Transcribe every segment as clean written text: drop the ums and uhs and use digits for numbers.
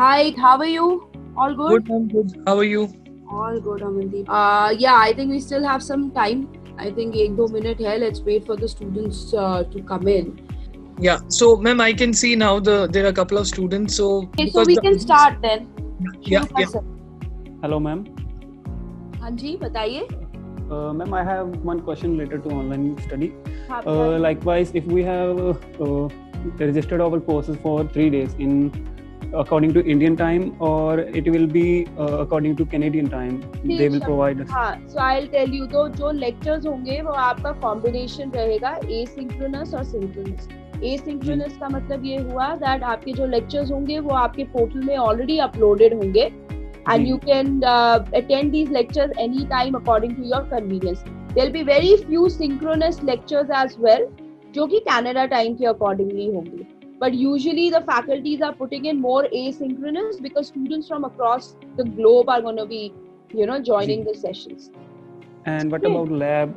Hi, how are you? All good? Good, ma'am. Good. How are you? All good, Amandeep. Yeah, I think we still have some time. I think 1-2 minutes hai. Let's wait for the students to come in. Yeah. So, ma'am, I can see now there are a couple of students. So, Okay, so because we the can start then. yeah, शुरू कर yeah. सकते Hello, ma'am. हैं। हाँ जी, बताइए। Ma'am, I have one question related to online study. हाँ, बताइए। Likewise, if we have registered our courses for 3 days in according to Indian time, or it will be according to Canadian time, they will provide us. हाँ, so I'll tell you, तो जो lectures होंगे वो आपका combination रहेगा asynchronous और synchronous. Asynchronous का मतलब ये हुआ that आपके जो lectures होंगे वो आपके portal में already uploaded होंगे and you can attend these lectures anytime according to your convenience. There'll be very few synchronous lectures as well, जो कि Canada time के accordingly होंगे. But usually the faculties are putting in more asynchronous because students from across the globe are going to be, joining the sessions. And what about lab?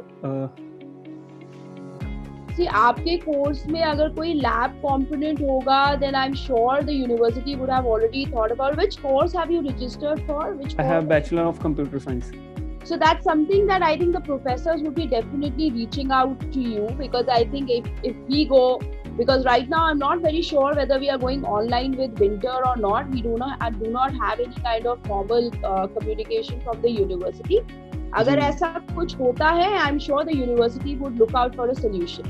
See, आपके course में अगर कोई lab component होगा, then I'm sure the university would have already thought about which course have you registered for? Which I have Bachelor of Computer Science. So that's something that I think the professors would be definitely reaching out to you, because I think if we go, because right now I'm not very sure whether we are going online with winter or not. We do not have any kind of formal communication from the university. अगर ऐसा कुछ होता है, I'm sure the university would look out for a solution,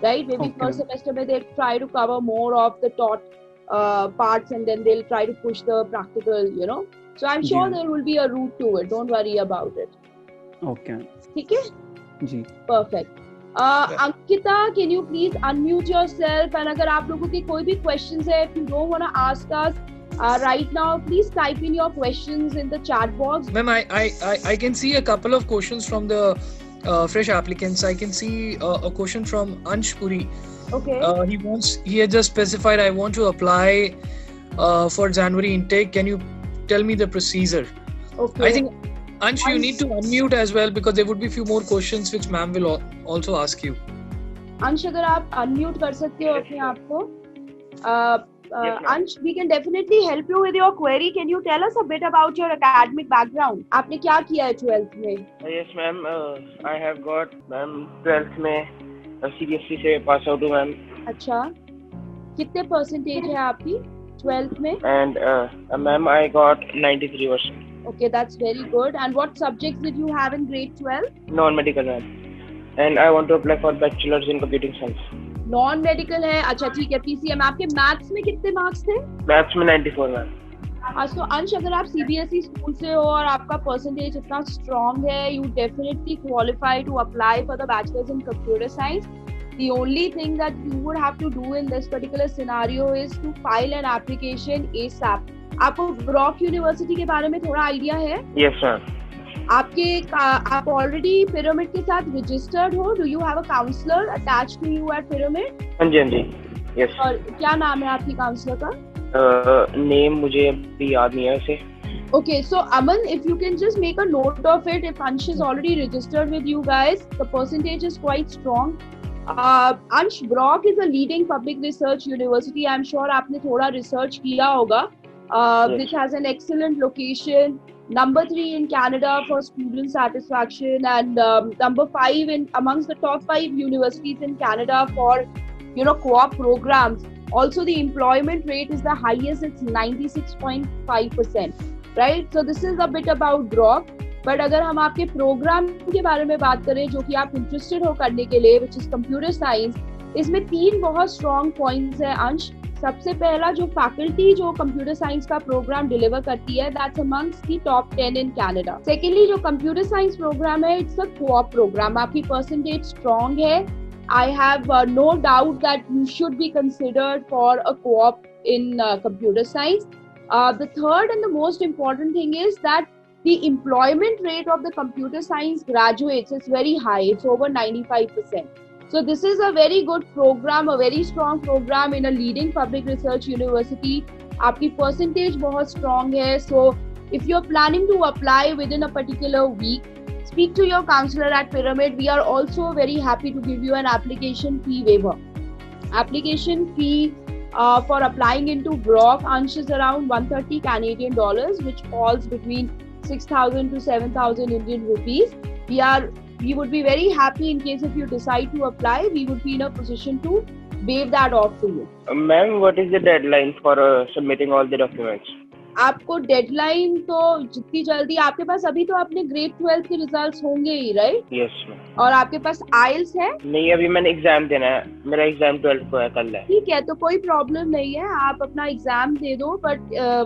right? Maybe first semester में they'll try to cover more of the taught parts, and then they'll try to push the practical, So I'm sure there will be a route to it. Don't worry about it. Okay. ठीक है? जी. Perfect. Ankita, can you please unmute yourself? And अगर आप लोगों के कोई भी questions है, if you don't want to ask us right now, please type in your questions in the chat box. Ma'am, I can see a couple of questions from the fresh applicants. I can see a question from Ansh Puri. Okay. He had just specified, I want to apply for January intake. Can you tell me the procedure? Okay. I think Ansh, you need to unmute as well, because there would be few more questions which ma'am will also ask you. Ansh, अगर आप unmute कर सकते हो अपने आप को. Ansh, we can definitely help you with your query. Can you tell us a bit about your academic background? आपने क्या किया है 12th में? Yes, ma'am. I have got, ma'am, 12th में CBSE से pass out हूँ, ma'am. अच्छा. कितने percentage है आपकी 12th में? And ma'am, I got 93%. Okay, that's very good. And what subjects did you have in grade 12? Non-medical, ma'am. And I want to apply for bachelor's in computing science. Non-medical है. अच्छा, ठीक है. PCM. आपके maths में कितने marks थे? Maths में 94, ma'am. तो अंश, अगर आप CBSE स्कूल से हो और आपका परसेंटेज इतना स्ट्रॉन्ग है, you definitely qualify to apply for the bachelor's in computer science. The only thing that you would have to do in this particular scenario is to file an application ASAP. आपको Brock university के बारे में थोड़ा idea है? Yes, ma'am. आप already pyramid के साथ registered हो? Do you have a counsellor attached to you at Pyramid? हाँ जी, हाँ जी. Yes. और क्या नाम है आपकी काउंसलर का? नेम मुझे अभी याद नहीं है वैसे. Okay, so Aman, if you can just make a note of it, if Ansh is already registered with you guys, the percentage is quite strong. Ansh, Brock is a leading public research university. I'm sure आपने थोड़ा research किया होगा, which has an excellent location, number 3 in Canada for student satisfaction, and number 5 in amongst the top 5 universities in Canada for co-op programs. Also, the employment rate is the highest. It's 96.5%. Right? So this is a bit about Brock. But अगर हम आपके programme के बारे में बात करें जो कि आप इंटरेस्टेड हो करने के लिए, which is computer science, इसमें 3 बहुत स्ट्रॉन्ग पॉइंट्स हैं अंश. सबसे पहला, जो फैकल्टी जो कंप्यूटर साइंस का प्रोग्राम डिलीवर करती है, that's amongst the top 10 in Canada. Secondly, जो कंप्यूटर साइंस प्रोग्राम है, इट्स अ कोऑप प्रोग्राम. आपकी परसेंटेज स्ट्रॉन्ग है. I have no doubt that you should be considered for a co-op in computer science. The third and the most important thing is that the employment rate of the computer science graduates is very high. It's over 95%. So this is a very good program, a very strong program in a leading public research university. आपकी percentage बहुत strong है. So if you're planning to apply within a particular week, speak to your counselor at Pyramid. We are also very happy to give you an application fee waiver. Application fee for applying into Brock, Ansh, is around 130 Canadian dollars, which falls between 6,000 to 7,000 Indian rupees. We would be very happy in case if you decide to apply, we would be in a position to waive that off for you. Ma'am, what is the deadline for submitting all the documents? आपको deadline तो जितनी जल्दी आपके पास, अभी तो आपने grade 12 के results होंगे ही, राइट? Yes ma'am. और आपके पास आइल्स है? नहीं, अभी मैंने एग्जाम देना है. मेरा एग्जाम 12 को है, कल है. ठीक है, तो कोई प्रॉब्लम नहीं है, आप अपना एग्जाम दे दो. But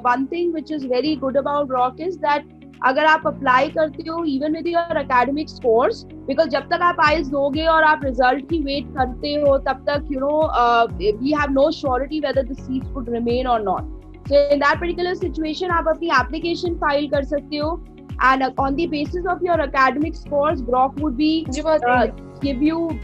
one thing which is very good about rock is that अगर आप अप्लाई करते हो even with your academic scores, because जब तक आप आइल्स दोगे और आप रिजल्ट की वेट करते हो तब तक you know we have no surety whether the seats would remain और not. So in that particular situation, आप अपनी application file कर सकते हो, and on the basis of your academic scores, Brock would be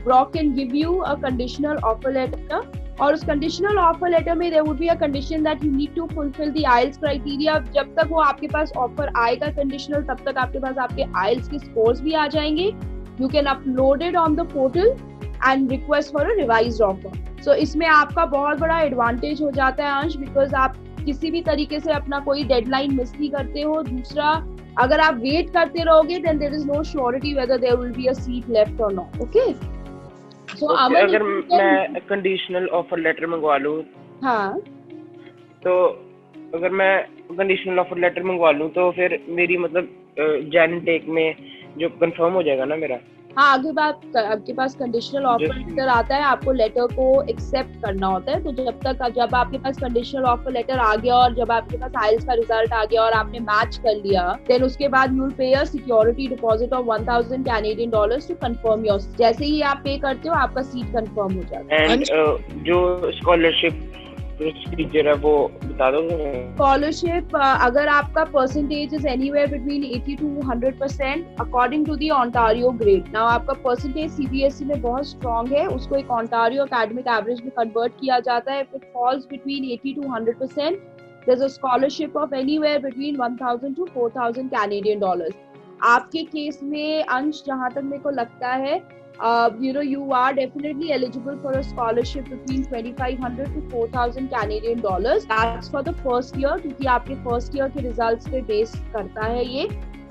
Brock can give you a conditional offer letter. और उस conditional offer letter में there would be a condition that you need to fulfill the IELTS criteria. जब तक वो आपके पास offer आएगा conditional, तब तक आपके पास आपके IELTS के scores भी आ जाएंगे. You can upload it on the portal and request for a revised offer. So इसमें आपका बहुत बड़ा advantage हो जाता है अंश, because आप किसी भी तरीके से अपना कोई डेडलाइन मिस नहीं करते हो. दूसरा, अगर आप वेट करते रहोगे then there is no surety whether there will be a seat left or not. Okay? So अगर मैं कंडीशनल ऑफर लेटर मंगवा लूं, हाँ, तो अगर मैं कंडीशनल ऑफर लेटर मंगवा लूं तो फिर मेरी मतलब जैन टेक में जो कंफर्म हो जाएगा ना मेरा. हाँ, आगे बात, आपके पास कंडीशनल ऑफर लेटर आता है, आपको लेटर को एक्सेप्ट करना होता है. तो जब आपके पास कंडीशनल ऑफर लेटर आ गया और जब आपके पास आइल्स का रिजल्ट आ गया और आपने मैच कर लिया, देन उसके बाद you will pay a security deposit of 1,000 Canadian dollars to confirm your. जैसे ही आप पे करते हो आपका सीट कंफर्म हो जाता है. एंड जो स्कॉलरशिप प्रोसीजर है वो बता दो. स्कॉलरशिप, अगर आपका percentage is anywhere between 80 to 100% according to the Ontario grade. Now आपका परसेंटेज सीबीएसई में बहुत स्ट्रांग है, उसको एक ओंटारियो एकेडमिक एवरेज में कन्वर्ट किया जाता है. If it falls between 80 to 100%, there is a scholarship of anywhere between 1,000 to 4,000 Canadian dollars. आपके केस में अंश, जहां तक मेरे को लगता है, you are definitely eligible for a scholarship between 2,500 to 4,000 Canadian dollars. That's for the first year, क्योंकि आपके first year के results पे base करता है ये.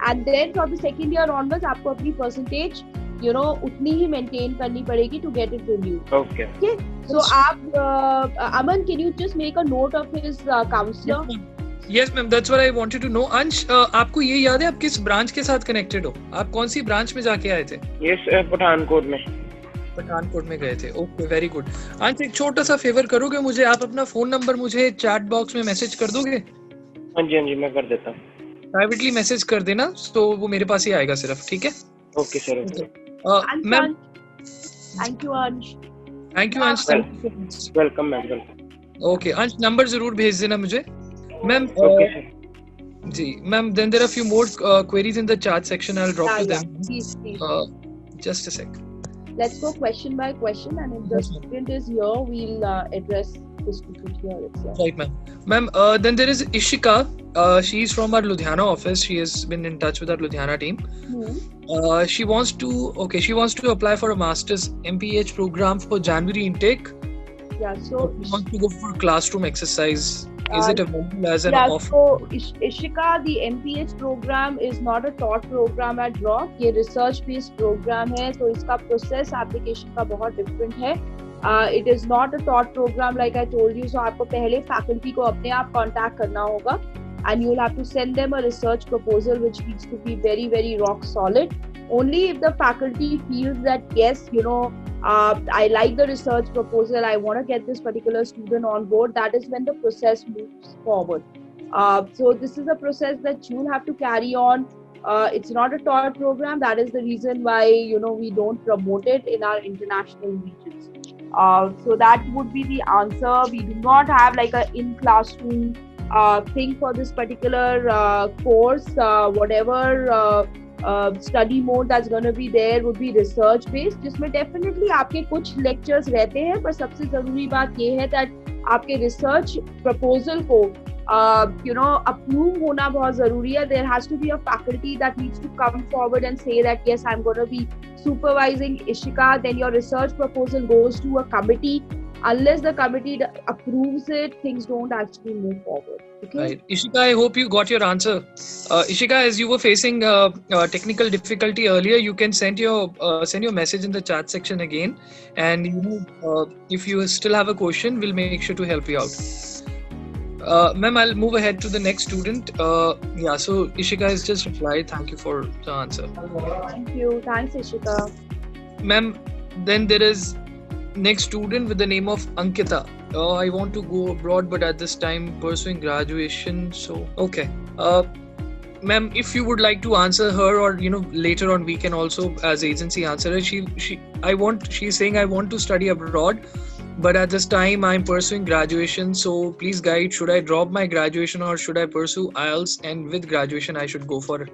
And then from the second year onwards, आपको अपनी percentage, उतनी ही maintain करनी पड़ेगी to get it renewed. Okay. So आप, Aman, can you just make a note of his counselor? Yes ma'am, that's what I wanted to know. अंश, आपको ये याद है आप किस ब्रांच के साथ कनेक्टेड हो? आप कौन सी ब्रांच में जाके आए थे? यस, पठानकोट में. पठानकोट में गए थे. Okay, very good. अंश, एक छोटा सा फेवर करोगे मुझे? आप अपना फोन नंबर मुझे चैट बॉक्स में मैसेज कर दोगे? हाँ जी, मैं कर देता हूँ. प्राइवेटली मैसेज कर देना, तो वो मेरे पास ही आएगा सिर्फ. ठीक है? Okay sir. Ma'am, thank you Ansh. Thank you Ansh. Welcome ma'am, welcome. Okay Ansh, number जरूर भेज देना मुझे. मैम, जी ma'am, then there are a few more queries in the chat section. I'll drop to them. Please. Just a sec. Let's go question by question, and if the student is here, we'll address the student here itself. Right, ma'am. Ma'am, then there is Ishika. She's from our Ludhiana office. She has been in touch with our Ludhiana team. She wants to apply for a master's MPH program for January intake. Yeah, so she wants to go for classroom exercise. Is it available as an offer? So Ishika, the MPH program is not a taught program at Brock. ये research based program है, तो इसका process application का बहुत different है. It is not a taught program like I told you. So आपको पहले faculty को अपने आप contact करना होगा, and you will have to send them a research proposal which needs to be very, very rock solid. Only if the faculty feels that yes, I like the research proposal, I want to get this particular student on board, that is when the process moves forward. So this is a process that you'll have to carry on. It's not a taught program. That is the reason why we don't promote it in our international regions. So that would be the answer. We do not have like a in classroom thing for this particular course. Whatever study mode that's going to be there would be research based, जिसमें definitely आपके कुछ lectures रहते हैं, पर सबसे जरूरी बात ये है that आपके research proposal को approve होना बहुत ज़रूरी है. There has to be a faculty that needs to come forward and say that yes, I'm going to be supervising Ishika. Then your research proposal goes to a committee. Unless the committee approves it, things don't actually move forward. Okay. Right. Ishika, I hope you got your answer. Ishika, as you were facing technical difficulty earlier, you can send your message in the chat section again. And if you still have a question, we'll make sure to help you out. Ma'am, I'll move ahead to the next student. So Ishika has just replied. Thank you for the answer. Thank you. Thanks, Ishika. Ma'am, then there is next student with the name of Ankita. I want to go abroad, but at this time pursuing graduation. So, okay. Ma'am, if you would like to answer her, or later on we can also as agency answer her. She's saying I want to study abroad, but at this time I'm pursuing graduation. So please guide, should I drop my graduation or should I pursue IELTS, and with graduation I should go for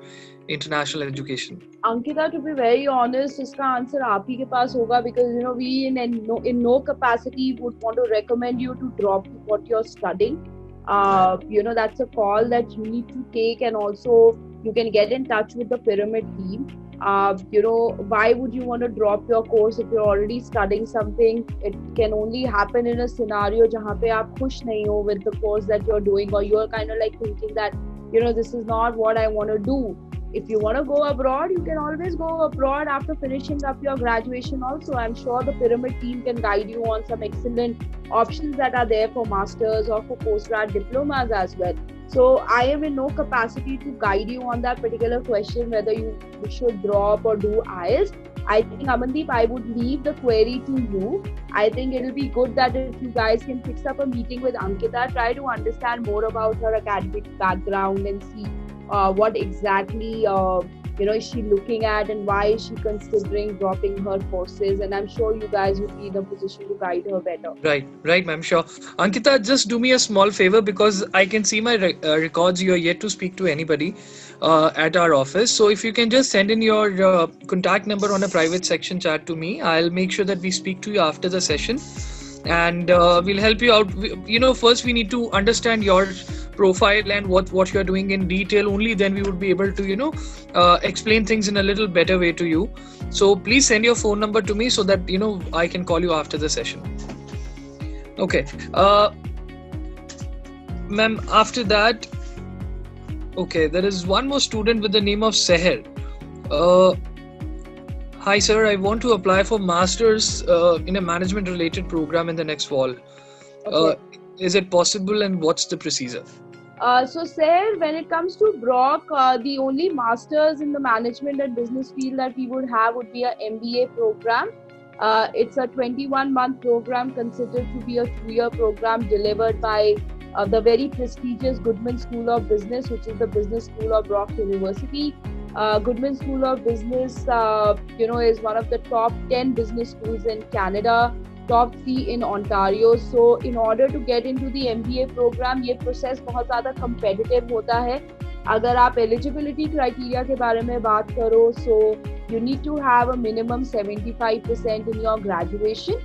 international education? Ankita, to be very honest, इसका answer आप ही के पास होगा, because we in no capacity would want to recommend you to drop what you're studying. That's a call that you need to take, and also you can get in touch with the pyramid team. Why would you want to drop your course if you're already studying something? It can only happen in a scenario जहाँ पे आप खुश नहीं हो with the course that you're doing, or you're kind of like thinking that this is not what I want to do. If you want to go abroad, you can always go abroad after finishing up your graduation also. I'm sure the pyramid team can guide you on some excellent options that are there for masters or for postgrad diplomas as well. So I am in no capacity to guide you on that particular question, whether you should drop or do IELTS. I think, Amandeep, I would leave the query to you. I think it will be good that if you guys can fix up a meeting with Ankita, try to understand more about her academic background and see what exactly is she looking at, and why is she considering dropping her courses. And I'm sure you guys would be in a position to guide her better. Right, ma'am, sure. Ankita, just do me a small favor, because I can see my records. You are yet to speak to anybody at our office. So if you can just send in your contact number on a private section chat to me, I'll make sure that we speak to you after the session, and we'll help you out. First we need to understand your profile and what you're doing in detail. Only then we would be able to explain things in a little better way to you. So please send your phone number to me so that I can call you after the session. Okay. Ma'am, after that, okay, there is one more student with the name of Seher. Hi sir, I want to apply for masters in a management related program in the next fall. Okay. Is it possible, and what's the procedure? So Seher, when it comes to Brock, the only masters in the management and business field that we would have would be a MBA program. It's a 21-month program, considered to be a 2-year program, delivered by the very prestigious Goodman School of Business, which is the business school of Brock University. Goodman School of Business, is one of the top 10 business schools in Canada, top 3 in Ontario. So in order to get into the MBA program, ये process बहुत ज़्यादा competitive होता है. अगर आप eligibility criteria के बारे में बात करो, so you need to have a minimum 75% in your graduation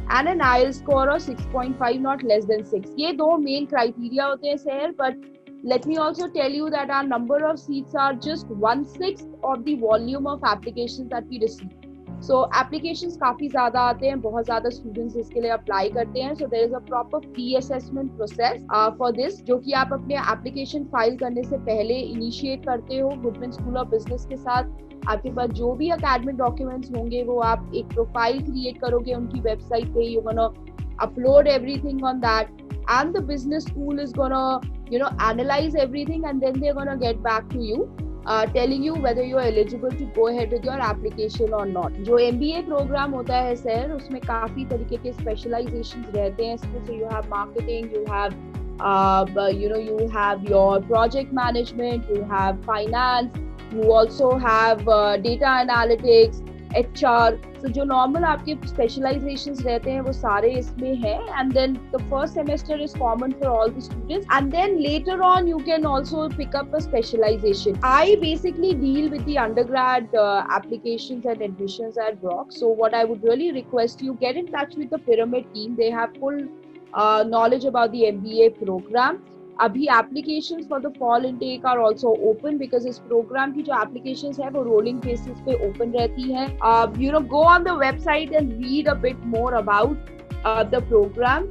and an IELTS score of 6.5, not less than 6. ये दो main criteria होते हैं Seher, but let me also tell you that our number of seats are just 1/6 of the volume of applications that we receive. So applications काफी ज़्यादा आते हैं, बहुत ज़्यादा students इसके लिए apply करते हैं. So there is a proper pre-assessment process for this, जो कि आप अपने application file करने से पहले initiate करते हो Goodman School of Business के साथ. आपके पास जो भी academic documents होंगे, वो आप एक profile create करोगे उनकी website पे. You're gonna upload everything on that, and the business school is gonna analyze everything, and then they're gonna get back to you. Telling you whether you are eligible to go ahead with your application or not. जो MBA program होता है sir, उसमें काफी तरीके के specializations रहते हैं. So you have marketing, you have you have your project management, you have finance, you also have data analytics, HR. So जो normal आपके specializations रहते हैं वो सारे इसमें हैं, and then the first semester is common for all the students, and then later on you can also pick up a specialization. I basically deal with the undergrad applications and admissions at Brock. So what I would really request you, get in touch with the Pyramid team. They have full knowledge about the MBA program. अभी applications for the fall intake are also open because इस program की जो applications है वो rolling basis पे open रहती हैं. Go on the website and read a bit more about the program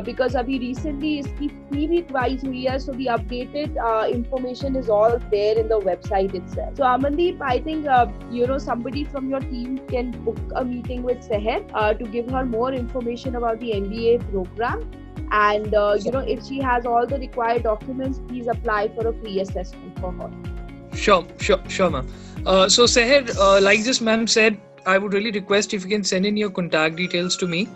because अभी recently इसकी fee भी rise हुई है, so the updated information is all there in the website itself. So Amandeep, I think somebody from your team can book a meeting with Seher to give her more information about the MBA program. And if she has all the required documents, please apply for a free assessment for her. Sure, ma'am. So Seher, like just ma'am said, I would really request if you can send in your contact details to me.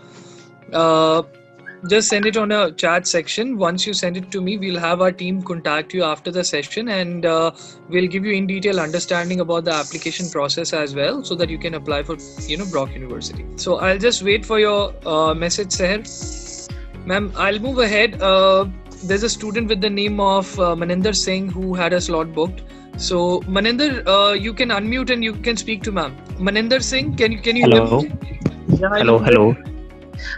Just send it on a chat section. Once you send it to me, we'll have our team contact you after the session, and we'll give you in detail understanding about the application process as well, so that you can apply for Brock University. So I'll just wait for your message, Seher. Ma'am, I'll move ahead. There's a student with the name of Maninder Singh who had a slot booked. So Maninder, you can unmute and you can speak to ma'am. Maninder Singh, can you Hello. hear me? Yeah, Hello.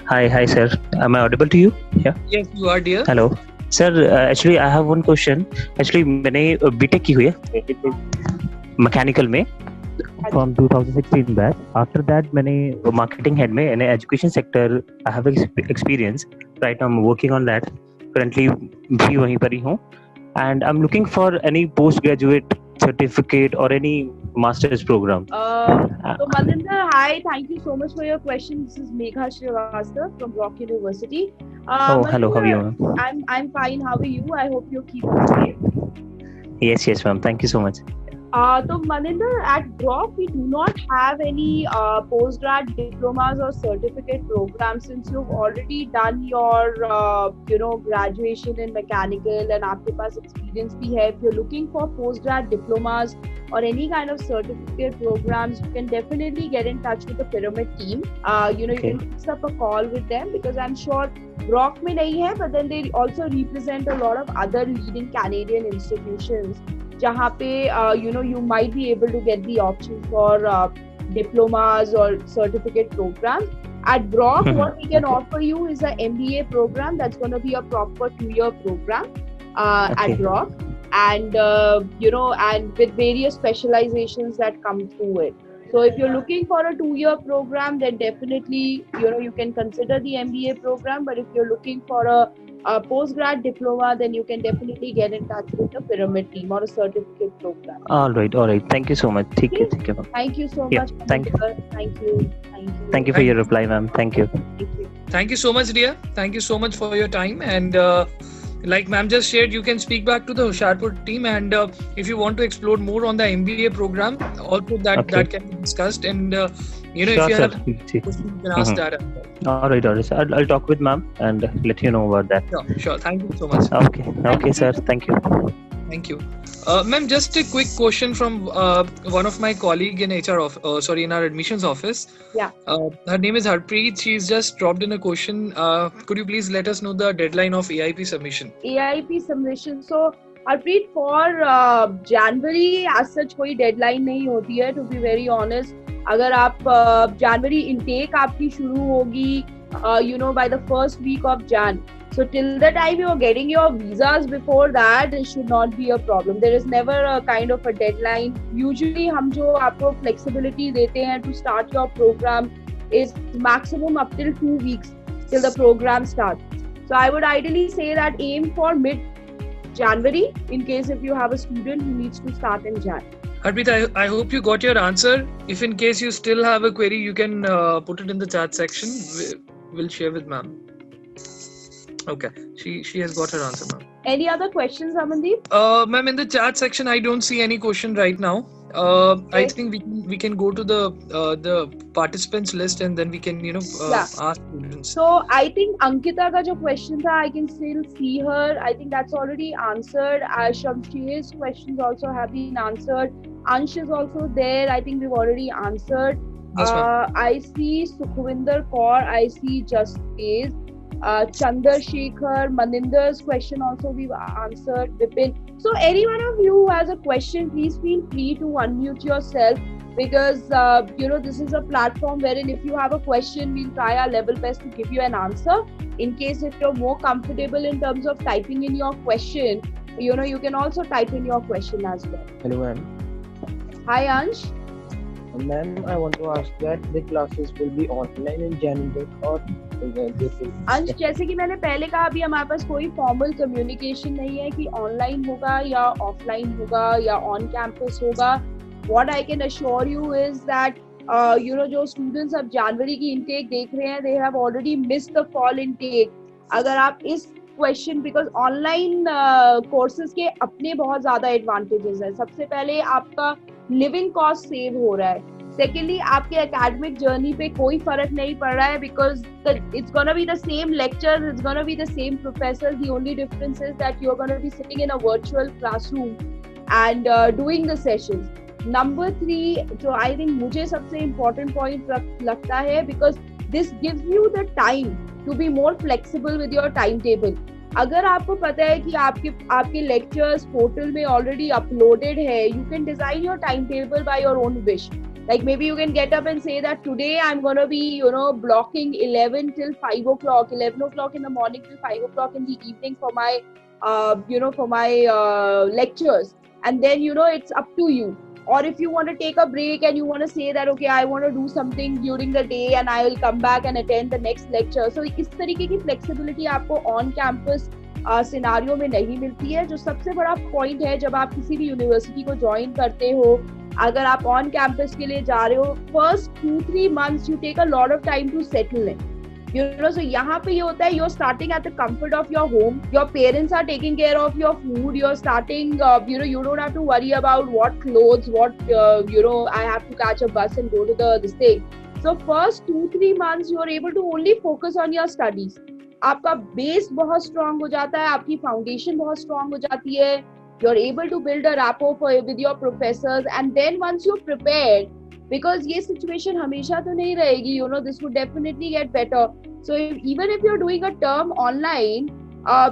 Hi, sir. Am I audible to you? Yeah. Yes, you are, dear. Hello. Sir, actually, I have one question. Actually, मैंने BTech की हुई है mechanical में from 2016 batch. After that, मैंने marketing head में and education sector I have experience. Right now, I'm working on that. Currently, भी वहीं पर ही हूँ. And I'm looking for any postgraduate certificate or any master's program. So Maninder, hi. Thank you so much for your question. This is Megha Srivastava from Brock University. Hello. How are you, ma'am? I'm fine. How are you? I hope you're keeping safe. Yes, ma'am. Thank you so much. So Maninder, at Brock, we do not have any postgrad diplomas or certificate programs since you've already done your graduation in mechanical and आपके पास experience भी है. If you're looking for postgrad diplomas or any kind of certificate programs, you can definitely get in touch with the Pyramid team. You can fix up a call with them because I'm sure Brock में नहीं है, but then they also represent a lot of other leading Canadian institutions. जहाँ पे you might be able to get the option for diplomas or certificate programs. At Brock, what we can offer you is an MBA program that's going to be a proper 2-year program at Brock, and and with various specializations that come through it. So if you're looking for a 2-year program, then definitely you can consider the MBA program. But if you're looking for a postgrad diploma, then you can definitely get in touch with the Pyramid team or a certificate program. All right. Thank you so much. Thank you. Thank you so much. Thank you. Thank you for your reply, ma'am. Thank you. Thank you so much, dear. Thank you so much for your time. And like ma'am just shared, you can speak back to the Hoshiarpur team, and if you want to explore more on the MBA program, also that can be discussed. And if you have questions, you can ask that as well. All right. So I'll talk with ma'am and let you know about that. Sure. Thank you so much. Okay, sir. Thank you. Ma'am, just a quick question from one of my colleague in in our admissions office. Yeah. Her name is Harpreet. She's just dropped in a question. Could you please let us know the deadline of AIP submission? AIP submission. So Harpreet, for January as such कोई deadline नहीं होती है. To be very honest, अगर आप January intake आपकी शुरू होगी, by the first week of Jan. So till the time you are getting your visas, before that, it should not be a problem. There is never a kind of a deadline. Usually हम जो आपको flexibility देते हैं to start your program is maximum up till 2 weeks till the program starts. So I would ideally say that aim for mid-January in case if you have a student who needs to start in Jan. Harpreet, I hope you got your answer. If in case you still have a query, you can put it in the chat section. We'll share with ma'am. Okay, she has got her answer, ma'am. Any other questions, Amandeep? Ma'am, in the chat section, I don't see any question right now. I think we can go to the participants list and then we can ask students. So I think Ankita ka jo question tha, I can still see her. I think that's already answered. Shamshir's questions also have been answered. Ansh is also there. I think we've already answered. Yes, ma'am. I see Sukhvinder Kaur. I see Justice. Chandrasekhar, Maninder's question also we've answered. Vipin. So any one of you who has a question, please feel free to unmute yourself because this is a platform wherein if you have a question, we'll try our level best to give you an answer. In case if you're more comfortable in terms of typing in your question, you can also type in your question as well. Hello, ma'am. Hi, Ansh. Ma'am, I want to ask that the classes will be online in January or अंश, जैसे कि मैंने पहले कहा, अभी हमारे पास कोई formal communication नहीं है कि ऑनलाइन होगा या ऑफलाइन होगा या ऑन कैंपस होगा. What I can assure you is that जो स्टूडेंट्स अब जनवरी की इनटेक देख रहे हैं, they have already missed the fall intake. अगर आप इस क्वेश्चन, बिकॉज ऑनलाइन कोर्सेज के अपने बहुत ज्यादा एडवांटेजेस हैं. सबसे पहले आपका लिविंग कॉस्ट सेव हो रहा है. सेकेंडली, आपके एकेडमिक जर्नी पे कोई फर्क नहीं पड़ रहा है, because it's gonna be the same lectures, it's gonna be the same professor. The only difference is that you are gonna be sitting in a virtual classroom and doing the sessions. Number 3, जो I think मुझे सबसे important point लगता है, because this gives you the time to be more flexible with your time table. अगर आपको पता है कि आपके लेक्चर्स पोर्टल में ऑलरेडी अपलोडेड है, you can design your time table by your own wish. Like maybe you can get up and say that today I'm going to be, blocking 11 till 5 o'clock, 11 o'clock in the morning till 5 o'clock in the evening for my, lectures. And then, it's up to you. Or if you want to take a break and you want to say that, okay, I want to do something during the day and I will come back and attend the next lecture. So इस तरीके की flexibility आपको on campus scenario में नहीं मिलती है, जो सबसे बड़ा पॉइंट है जब आप किसी भी यूनिवर्सिटी को ज्वाइन करते हो. अगर आप ऑन कैंपस के लिए जा रहे हो, first 2-3 months you take a lot of time to settle in. So यहाँ पे ये होता है, you're starting at the comfort of your home, your parents are taking care of your food, you're starting, you don't have to worry about what clothes, I have to catch a bus and go to this thing. So first 2-3 months you're able to only focus on your studies. आपका base बहुत strong हो जाता है, आपकी foundation बहुत strong हो जाती है. You're able to build a rapport with your professors, and then once you're prepared, because ये situation हमेशा तो नहीं रहेगी, this would definitely get better. So even if you're doing a term online,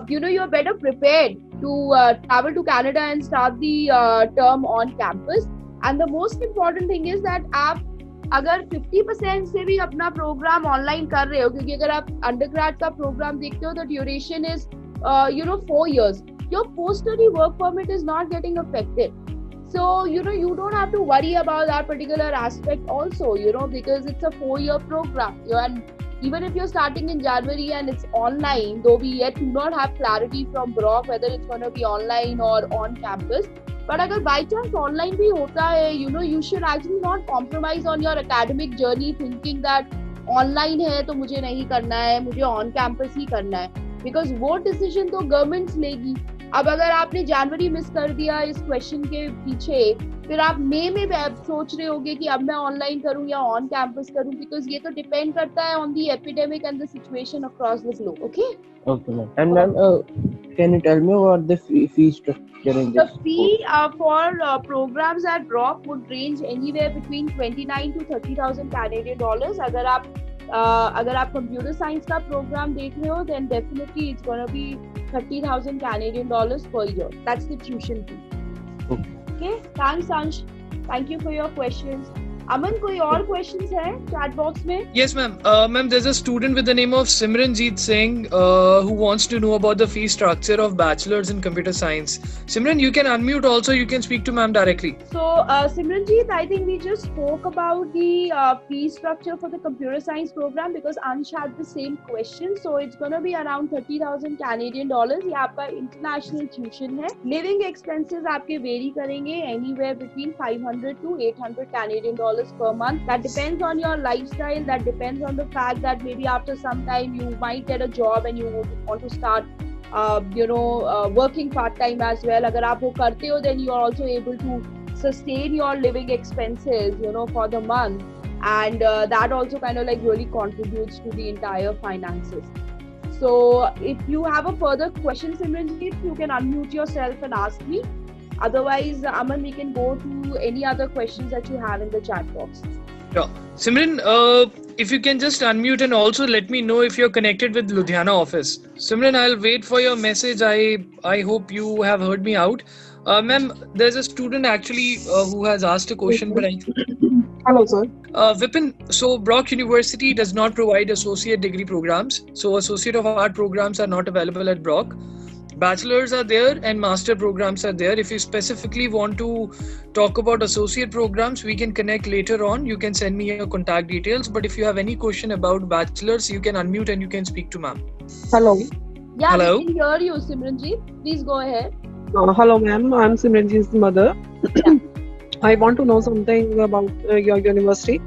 you're better prepared to travel to Canada and start the term on campus. And the most important thing is that आप अगर 50% से भी अपना programme online कर रहे हो, क्योंकि अगर आप अंडरग्रेड का प्रोग्राम देखते हो, the duration is 4 years. Your post-study work permit is not getting affected. So, you don't have to worry about that particular aspect also, because it's a 4-year program. And even if you're starting in January and it's online, though we yet do not have clarity from Brock whether it's going to be online or on campus. But agar by chance online bhi hota hai, you should actually not compromise on your academic journey thinking that online hai to mujhe nahi karna hai, mujhe on campus ही करना है. Because वो decision तो government लेगी. अब अगर आपने जनवरी miss कर दिया इस क्वेश्चन के पीछे, फिर आप मई में सोच रहे होगे कि अब मैं ऑनलाइन करूं या ऑन कैंपस करूं, बिकॉज ये तो डिपेंड करता है on the epidemic and the situation across the globe. Okay, ma'am. And ma'am, can you tell me what the fee structure in this? The fee for programs at Brock would range anywhere between 29 to 30,000 Canadian dollars. अगर आप computer science का programme देख रहे हो, then definitely it's gonna be 30,000 Canadian dollars per year. That's the tuition fee. Okay, thanks Ansh. Thank you for your questions. अमन, कोई और questions है chat box में? Yes, ma'am. Ma'am, there's a student with the name of Simranjeet Singh who wants to know about the fee structure of bachelor's in computer science. Simran, you can unmute also. You can speak to ma'am directly. So, Simranjeet, I think we just spoke about the fee structure for the computer science program because Ansh had the same question. So, it's going to be around 30,000 Canadian dollars. ये आपका international tuition है. Living expenses आपके vary करेंगे anywhere between 500 to 800 Canadian dollars per month. That depends on your lifestyle. That depends on the fact that maybe after some time you might get a job and you want to start working part-time as well. अगर आप वो करते हो, then you are also able to sustain your living expenses, for the month. And that also kind of like really contributes to the entire finances. So if you have a further question, Simranjeet, you can unmute yourself and ask me. Otherwise, Aman, we can go to any other questions that you have in the chat box. Sure. Simran, if you can just unmute and also let me know if you're connected with Ludhiana office. Simran, I'll wait for your message. I hope you have heard me out. Ma'am, there's a student actually who has asked a question, but Hello, sir. Vipin, so Brock University does not provide associate degree programs. So Associate of Art programs are not available at Brock. Bachelors are there and master programs are there. If you specifically want to talk about associate programs, we can connect later on. You can send me your contact details. But if you have any question about bachelors, you can unmute and you can speak to ma'am. Hello. Yeah, Hello. we can hear you, Simranjeet. Please go ahead. Hello, ma'am. I'm Simranjeet's mother. I want to know something about your university.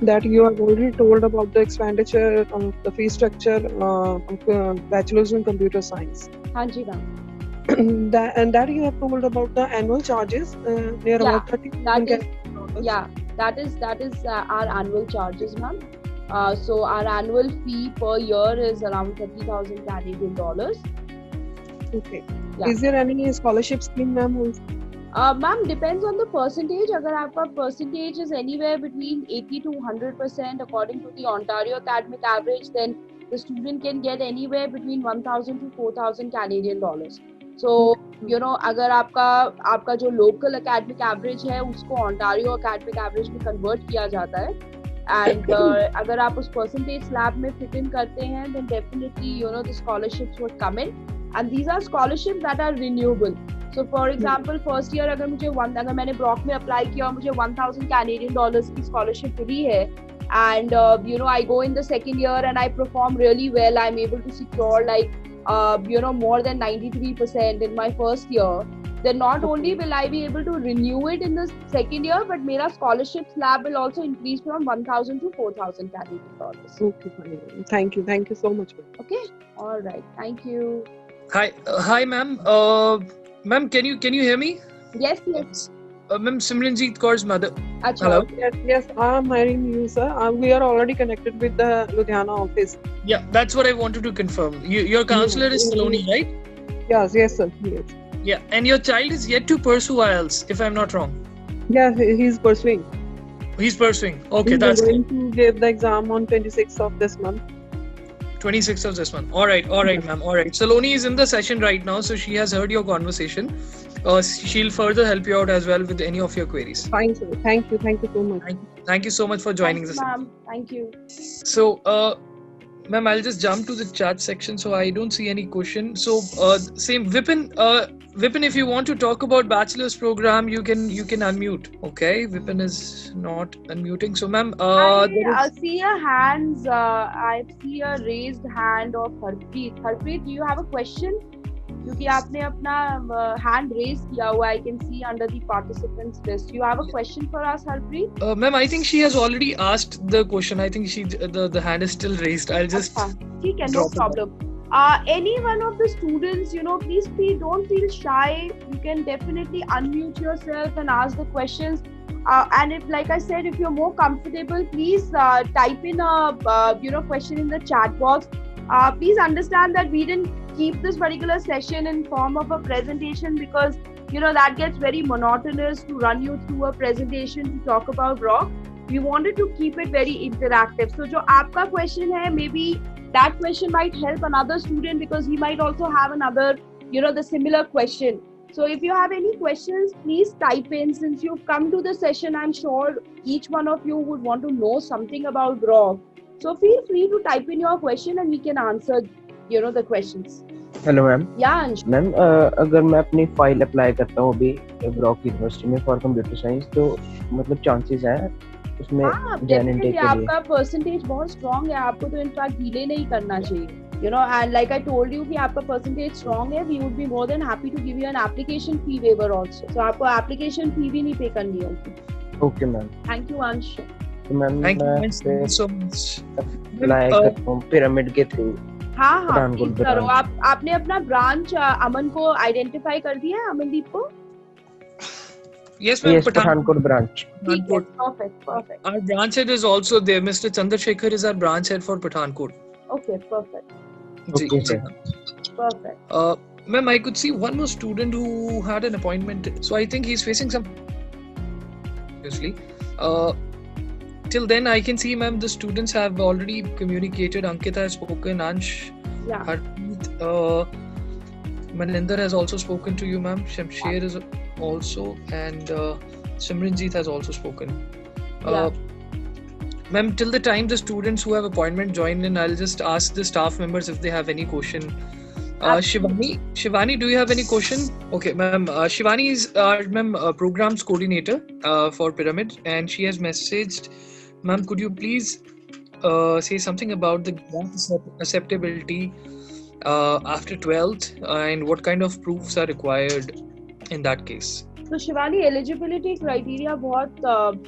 That you have already told about the expenditure of the fee structure of bachelor's in computer science. Hanji ma'am. that you have told about the annual charges. They are about $30,000. That is our annual charges, ma'am. So our annual fee per year is around 30,000 Canadian dollars. Okay. Yeah. Is there any scholarship scheme, ma'am? Ma'am, depends on the percentage. अगर आपका percentage is anywhere between 80 to 100% according to the Ontario academic average, then the student can get anywhere between 1,000 to 4,000 Canadian dollars. So, you know, अगर आपका जो local academic average है, उसको Ontario academic average में convert किया जाता है. And अगर आप उस percentage slab में fit in करते हैं, then definitely, you know, the scholarships would come in. And these are scholarships that are renewable. So for example, first year अगर मैंने Brock में apply किया और मुझे 1,000 Canadian dollars की scholarship मिली है, and you know, I go in the second year and I perform really well, I'm able to secure like you know, more than 93% in my first year, then not only will I be able to renew it in the second year, but मेरा scholarship slab will also increase from 1,000 to 4,000 Canadian dollars. Okay, fine. Thank you so much, ma'am. Okay, all right, thank you. Hi, ma'am. Ma'am, can you hear me? Yes. Ma'am, Simranjeet Kaur's mother. Achha. Hello. Yes, I'm hearing you, sir. We are already connected with the Ludhiana office. Yeah, that's what I wanted to confirm. Your counselor is Saloni, right? Yes, sir. Yes. Yeah, and your child is yet to pursue IELTS, if I'm not wrong. Yeah, he's pursuing. He's pursuing. Okay, He's that's going to give the exam on 26th of this month. 26th of this month. All right, ma'am. All right. Saloni is in the session right now, so she has heard your conversation. She'll further help you out as well with any of your queries. Fine, sir. Thank you so much. Thank you so much for joining Thanks, this. ma'am. Thank you. So, ma'am, I'll just jump to the chat section. So I don't see any question. So, same Vipin. Vipin, if you want to talk about bachelor's program, you can unmute. Okay, Vipin is not unmuting. So, ma'am, I see a hands. I see a raised hand of Harpreet. Harpreet, do you have a question? क्योंकि आपने अपना hand raised किया हुआ, I can see under the participants list. You have a question for us, Harpreet? Ma'am, I think she has already asked the question. I think the hand is still raised. I'll just ठीक है, no problem. Any one of the students, you know, please don't feel shy. You can definitely unmute yourself and ask the questions. And if, like I said, if you're more comfortable, please type in a you know, question in the chat box. Please understand that we didn't keep this particular session in form of a presentation because, you know, that gets very monotonous to run you through a presentation to talk about Brock. We wanted to keep it very interactive. So जो आपका question है, maybe that question might help another student because he might also have another, you know, the similar question. So if you have any questions, please type in. Since you've come to the session, I'm sure each one of you would want to know something about Brock. So feel free to type in your question and we can answer, you know, the questions. Hello ma'am. Yeah, Ansh. Ma'am, अगर मैं अपनी file apply करता हूँ अभी Brock university में for computer science, तो मतलब chances हैं उसमें जॉइन इनटेक के लिए? आपका परसेंटेज बहुत स्ट्रांग है, आपको तो इनफैक्ट डिले नहीं करना चाहिए. You know, and like I told you कि आपका percentage strong है, we would be more than happy to give you an application fee waiver also. So आपको application fee भी नहीं पे करनी होगी. Okay ma'am. Thank you Ansh. Ma'am, thank you so much. Apply करता हूँ पिरामिड के थ्रू. हाँ, प्लीज करो. आपने अपना ब्रांच अमन को आइडेंटिफाई कर दिया है, अमनदीप को? Yes, ma'am. Pathankot branch. Perfect. Our branch head is also there. Mr. Chandrasekhar is our branch head for Pathankot. Okay, perfect. Okay, sir. Perfect. Ma'am, I could see one more student who had an appointment. So I think he's facing some. Obviously, till then I can see, ma'am, the students have already communicated. Ankita has spoken. Ansh, Yeah. Harpreet, Maninder has also spoken to you, ma'am. Shamsher is also, and Simranjeet has also spoken. Ma'am, till the time the students who have appointment join in, I'll just ask the staff members if they have any question. Shivani, do you have any question? Okay, ma'am. Shivani is our programs coordinator for Pyramid, and she has messaged. Ma'am, could you please say something about the acceptability after 12th and what kind of proofs are required in that case? So Shivani, eligibility criteria बहुत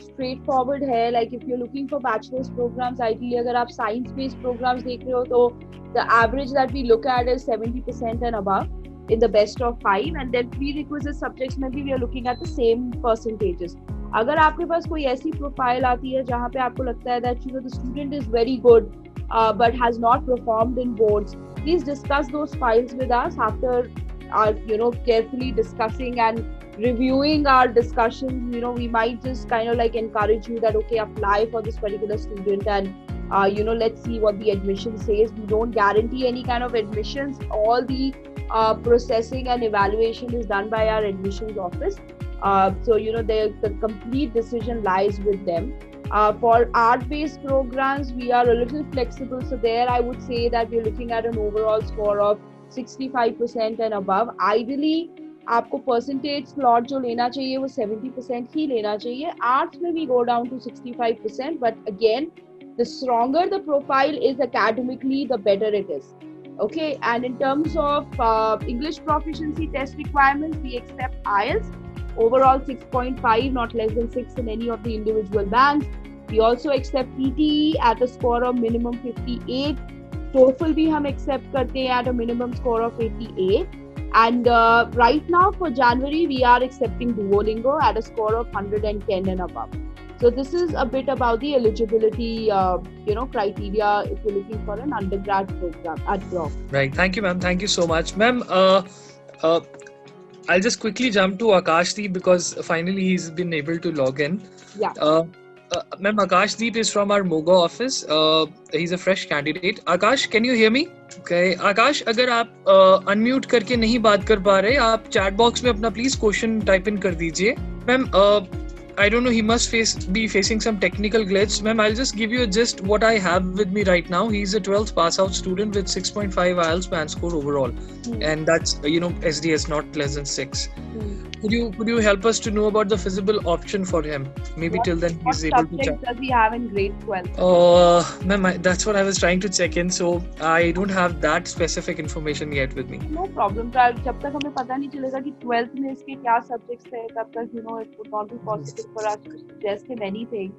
straightforward है. Like if you're looking for bachelor's programs, ideally अगर आप science based programs देख रहे हो तो the average that we look at is 70% and above in the best of 5, and then prerequisite subjects में भी we are looking at the same percentages. अगर आपके पास कोई ऐसी profile आती है जहाँ पे आपको लगता है that the student is very good but has not performed in boards, please discuss those files with us after carefully discussing and reviewing our discussions. We might just kind of like encourage you that okay, apply for this particular student and let's see what the admission says. We don't guarantee any kind of admissions. All the processing and evaluation is done by our admissions office. So the complete decision lies with them. For art-based programs, we are a little flexible. So there I would say that we're looking at an overall score of 65% and above. Ideally, आपको percentage slot जो लेना चाहिए वो 70% ही लेना चाहिए. Arts में we go down to 65%, but again, the stronger the profile is academically, the better it is. Okay, and in terms of English proficiency test requirements, we accept IELTS, overall 6.5, not less than 6 in any of the individual bands. We also accept PTE at a score of minimum 58. TOEFL भी हम accept करते हैं at a minimum score of 88. And right now for January, we are accepting Duolingo at a score of 110 and above. So this is a bit about the eligibility, criteria if you're looking for an undergrad program at Brock. Right. Thank you, ma'am. Thank you so much, ma'am. I'll just quickly jump to Akashdeep because finally he's been able to log in. Yeah. Ma'am, Akashdeep is from our Moga office. He's a fresh candidate. Akash, can you hear me? Okay. Akash, अगर आप unmute करके नहीं बात कर पा रहे, आप chat box में अपना please question type in कर दीजिए. Ma'am, I don't know, he must be facing some technical glitch. Ma'am, I'll just give you a gist what I have with me right now. He's a 12th pass out student with 6.5 IELTS band score overall. And that's, SDS, not less than 6. Could you help us to know about the feasible option for him? Maybe till then he's able to check. What subjects does he have in grade 12? Ma'am, that's what I was trying to check in. So I don't have that specific information yet with me. No problem. जब तक हमें पता नहीं चलेगा कि 12th में इसके क्या subjects थे, तब तक it would not be possible for us to suggest him anything.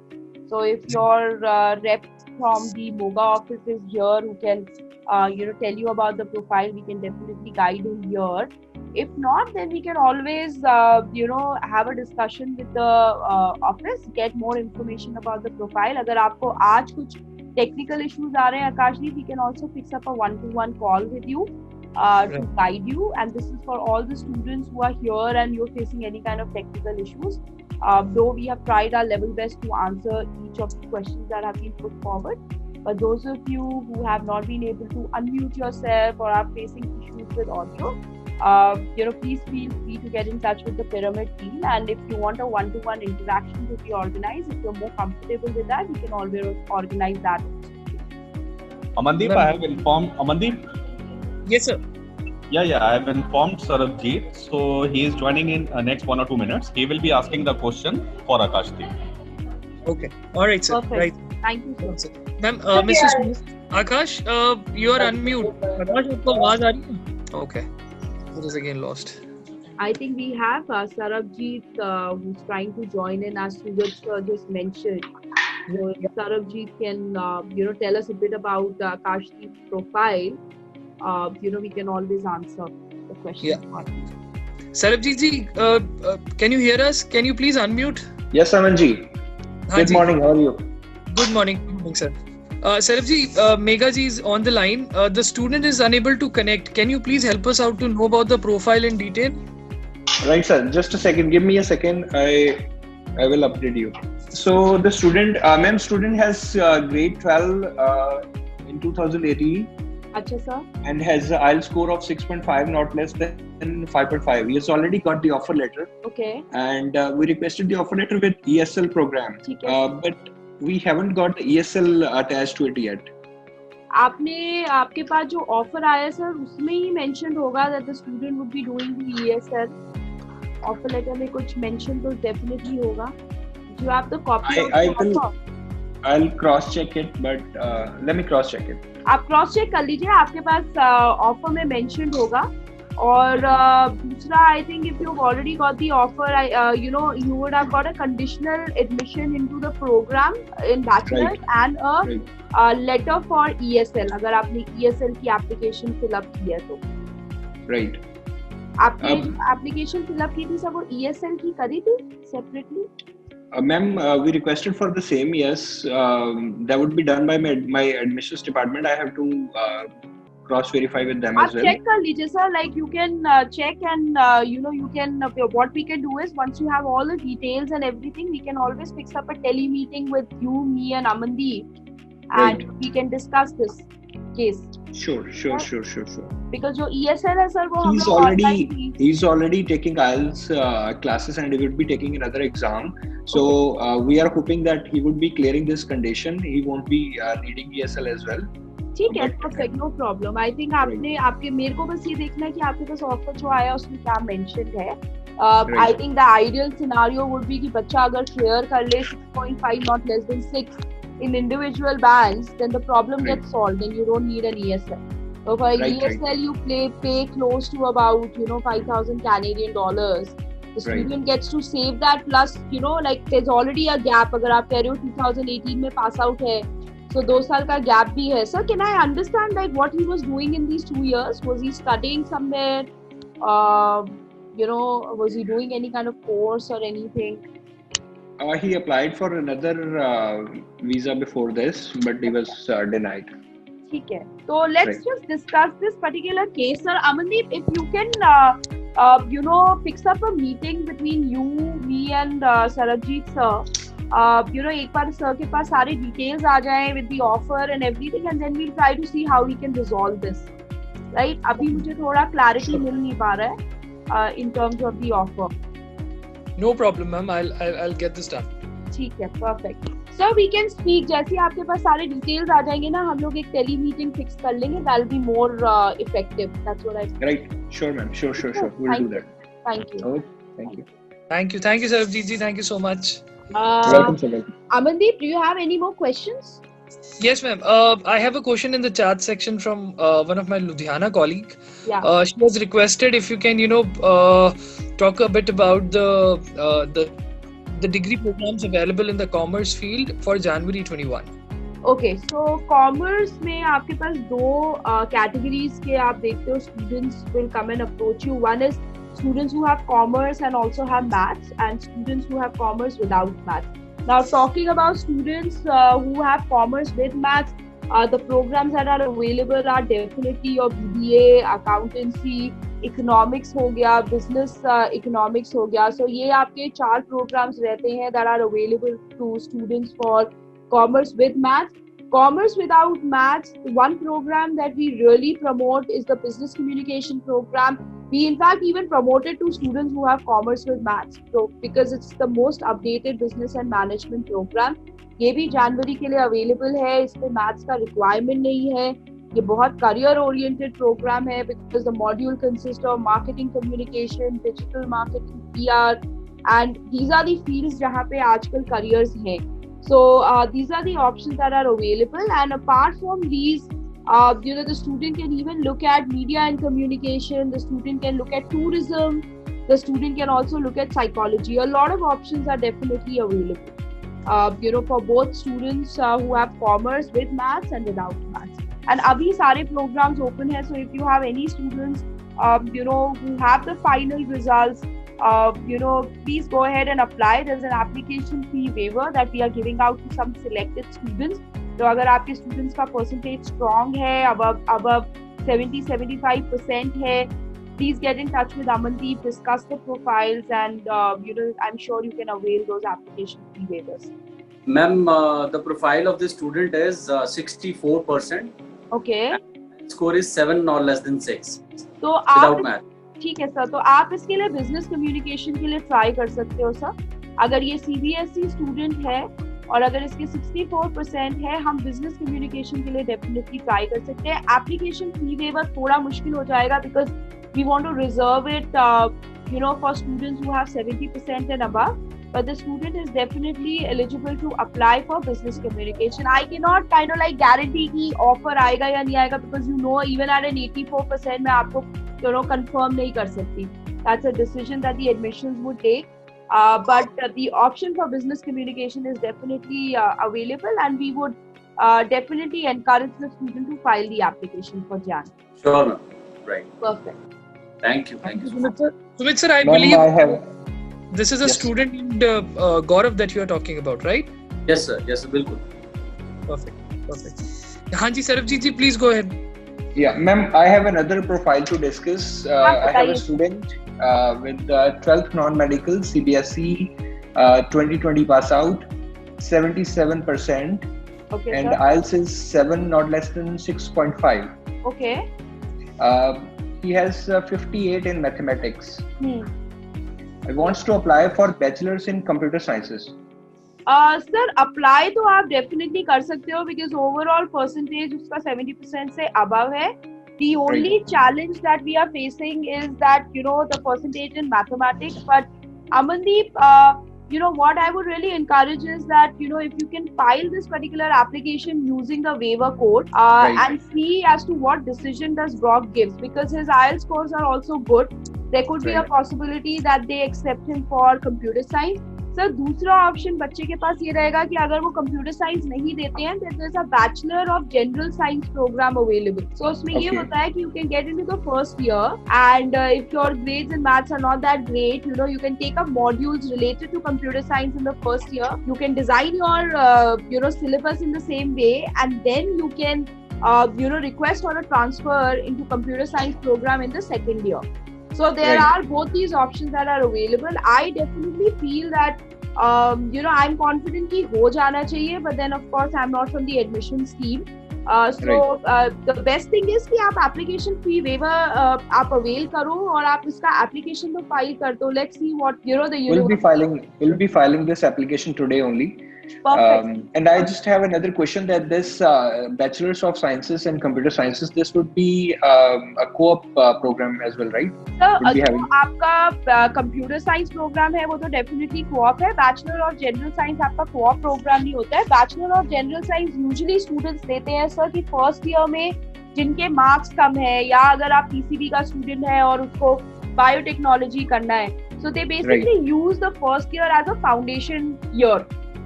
So if your rep from the Moga office is here who can tell you about the profile, we can definitely guide him here. If not, then we can always have a discussion with the office, get more information about the profile. अगर आपको आज कुछ technical issues आ रहे हैं Akashdeep, we can also fix up a one-to-one call with you to guide you. And this is for all the students who are here and you're facing any kind of technical issues. Though we have tried our level best to answer each of the questions that have been put forward, but those of you who have not been able to unmute yourself or are facing issues with audio, please feel free to get in touch with the Pyramid team. And if you want a one-to-one interaction to be organized, if you're more comfortable with that, we can always organize that. Amandeep, I have informed Amandeep. Yes, sir. Yeah, I have informed Sarabjit. So he is joining in next 1 or 2 minutes. He will be asking the question for Akashdeep. Okay. All right, sir. Perfect. Right. Thank you, sir. Ma'am, Mrs. Akash, you are unmute. Akash, आपको आवाज आ रही है? Okay. It is again lost. I think we have Sarabjit who's trying to join in, as Suraj just mentioned. So Sarabjit can tell us a bit about Akashdeep's profile. We can always answer the question. Yeah. Sarabjit ji, can you hear us? Can you please unmute? Yes, Aman ji. Good morning. How are you? Good morning. Good morning, sir. Sarabji, Megha ji is on the line. The student is unable to connect. Can you please help us out to know about the profile in detail? Right, sir. Just a second. Give me a second. I will update you. So the student, student has grade 12 in 2018. अच्छा sir. and has an IELTS score of 6.5, not less than 5.5. He has already got the offer letter. Okay. And we requested the offer letter with ESL program. ठीक है. But we haven't got the ESL attached to it yet. आपके पास जो offer आया sir उसमें ही mention होगा that the student would be doing the ESL. Offer letter में कुछ मेंशन तो डेफिनेटली होगा. Do you have the copy of the offer? I'll cross check it, but let me cross check it. आप cross check कर लीजिए, आपके पास offer में mention होगा. और दूसरा, I think if you already got the offer, you know you would have got a conditional admission into the programme in bachelor and a letter for ESL, अगर आपने ESL की एप्लीकेशन फिलअप की है तो. Right. आपने application fill up की थी सब, वो ESL की करी थी separately? Ma'am, we requested for the same. Yes, that would be done by my admissions department. I have to cross verify with them as well. Check कर लीजिए sir, like you can check and you know you can what we can do is once you have all the details and everything, we can always fix up a tele meeting with you, me and Amandeep, and we can discuss this case. Sure. Because जो ESL है sir, वो he's already taking IELTS classes and he will be taking another exam. So we are hoping that he would be clearing this condition. He won't be needing ESL as well. ठीक है, perfect, no problem. I think आपके मेरे को बस ये देखना है कि आपके पास ऑफर जो आया उसमें क्या मेंशन है. I think the ideal scenario would be कि बच्चा अगर clear कर ले 6.5 not less than 6 in individual bands, then the problem gets solved and you don't need an ESL. So for ESL you pay close to about 5,000 Canadian dollars. The student gets to save that, plus like there's already a gap. अगर आप कह रहे हो 2018 में pass out है, so 2 साल का gap भी है. Sir, can I understand like what he was doing in these 2 years? Was he studying somewhere? Was he doing any kind of course or anything? He applied for another visa before this, but he was denied. ठीक है, तो let's just discuss this particular case, sir. Amandeep, if you can, fix up a meeting between you, me, and Sarabjit sir. एक बार sir के पास सारे details आ जाएं with the offer and everything, and then we'll try to see how we can resolve this. Right? अभी मुझे थोड़ा clarity मिल नहीं पा रहा है in terms of the offer. No problem, ma'am. I'll get this done. ठीक है, perfect. Sir, we can speak. जैसे आपके पास सारे details आ जाएंगे ना, हम लोग एक tele meeting fix कर लेंगे. That'll be more effective. That's what I think. Right. Sure, ma'am. Sure. We'll do that. Thank you. Okay. Thank you. Thank you, Sarabjit ji. Thank you so much. Welcome, sir. Amandeep, do you have any more questions? Yes, ma'am. I have a question in the chat section from one of my Ludhiana colleague. Yeah. She was requested if you can, talk a bit about the degree programs available in the commerce field for January 21. Okay, so commerce में आपके पास 2 categories के आप देखते हो students will come and approach you. One is students who have commerce and also have maths, and students who have commerce without maths. Now, talking about students who have commerce with maths, the programs that are available are definitely your BBA, accountancy, economics हो गया, business economics हो गया. So ये आपके 4 programs रहते हैं that are available to students for commerce with maths. Commerce without maths, one program that we really promote is the business communication program. We in fact even promote it to students who have commerce with maths, so because it's the most updated business and management program. ये भी जनवरी के लिए available है. इसमें maths का requirement नहीं है. ये बहुत करियर ओरिएंटेड प्रोग्राम है because the module consists of marketing communication, digital marketing, PR, and these are the fields जहाँ पे आजकल careers हैं. So these are the options that are available, and apart from these, the student can even look at media and communication. The student can look at tourism. The student can also look at psychology. A lot of options are definitely available. For both students who have commerce with maths and without maths. And abhi sare programs open hai. So if you have any students, who have the final results, please go ahead and apply. There's an application fee waiver that we are giving out to some selected students. तो अगर आपके students का percentage strong है, above 70-75% है, please get in touch with Amandeep, discuss the profiles, and I'm sure you can avail those application fee waivers. Ma'am, the profile of the student is 64%. Okay. score is 7 not less than 6 तो without आप math. ठीक है sir, तो आप इसके लिए business communication के लिए ट्राई कर सकते हो सर। अगर ये CBSE स्टूडेंट है और अगर इसके 64% है, हम बिजनेस कम्युनिकेशन के लिए डेफिनेटली ट्राई कर सकते हैं। एप्लीकेशन फी वेवर थोड़ा मुश्किल हो जाएगा because we want to reserve it for students who have 70% and above, but the student is definitely eligible to apply for business communication. I cannot kind of like guarantee कि offer आएगा या नहीं आएगा because even at an 84% मैं आपको confirm नहीं कर सकती. That's a decision that the admissions would take. But the option for business communication is definitely available, and we would definitely encourage the student to file the application for JAN. Sure, ma'am. Right. Perfect. Thank you. Sumit sir, I Ma'am, believe I have. this is a Yes. student named Gaurav that you are talking about, right? Yes, sir. Yes, sir. Bilkul. Perfect. Hanji Sarabjit ji, please go ahead. Yeah, ma'am, I have another profile to discuss. I have a student with 12th non-medical CBSE 2020 pass out, 77%, Okay, and sir. IELTS is 7 not less than 6.5. Okay. He has 58 in mathematics. Hmm. He wants to apply for bachelor's in computer sciences. Sir apply तो आप definitely कर सकते हो because overall percentage उसका 70% से above है. The only challenge that we are facing is that the percentage in mathematics. But Amandeep, what I would really encourage is that if you can file this particular application using the waiver code and see as to what decision does Brock gives, because his IELTS scores are also good. There could be a possibility that they accept him for computer science. Sir दूसरा option बच्चे के पास ये रहेगा कि अगर वो computer science नहीं देते हैं तो there is a bachelor of general science programme available. So उसमें ये होता है कि you can get into the first year and if your grades in maths are not that great, you can take up modules related to computer science in the first year. You can design your syllabus in the same way and then you can request for a transfer into computer science program in the second year. So there are both these options that are available. I definitely feel that I'm confident कि हो जाना चाहिए, but then of course I'm not from the admissions team. The best thing is कि आप application fee waiver आप avail करो और आप इसका application तो file कर दो. Let's see what We'll be filing this application today only. And I just have another question that this Bachelor's of Sciences and Computer Sciences, this would be a co-op program as well, right? So, आपका computer science program है वो तो definitely co-op है. Bachelor of General Science आपका co-op program नहीं होता है. Bachelor of General Science usually students लेते हैं सर कि first year में जिनके marks कम है या अगर आप PCB का student है और उसको biotechnology करना है, so they basically use the first year as a foundation year.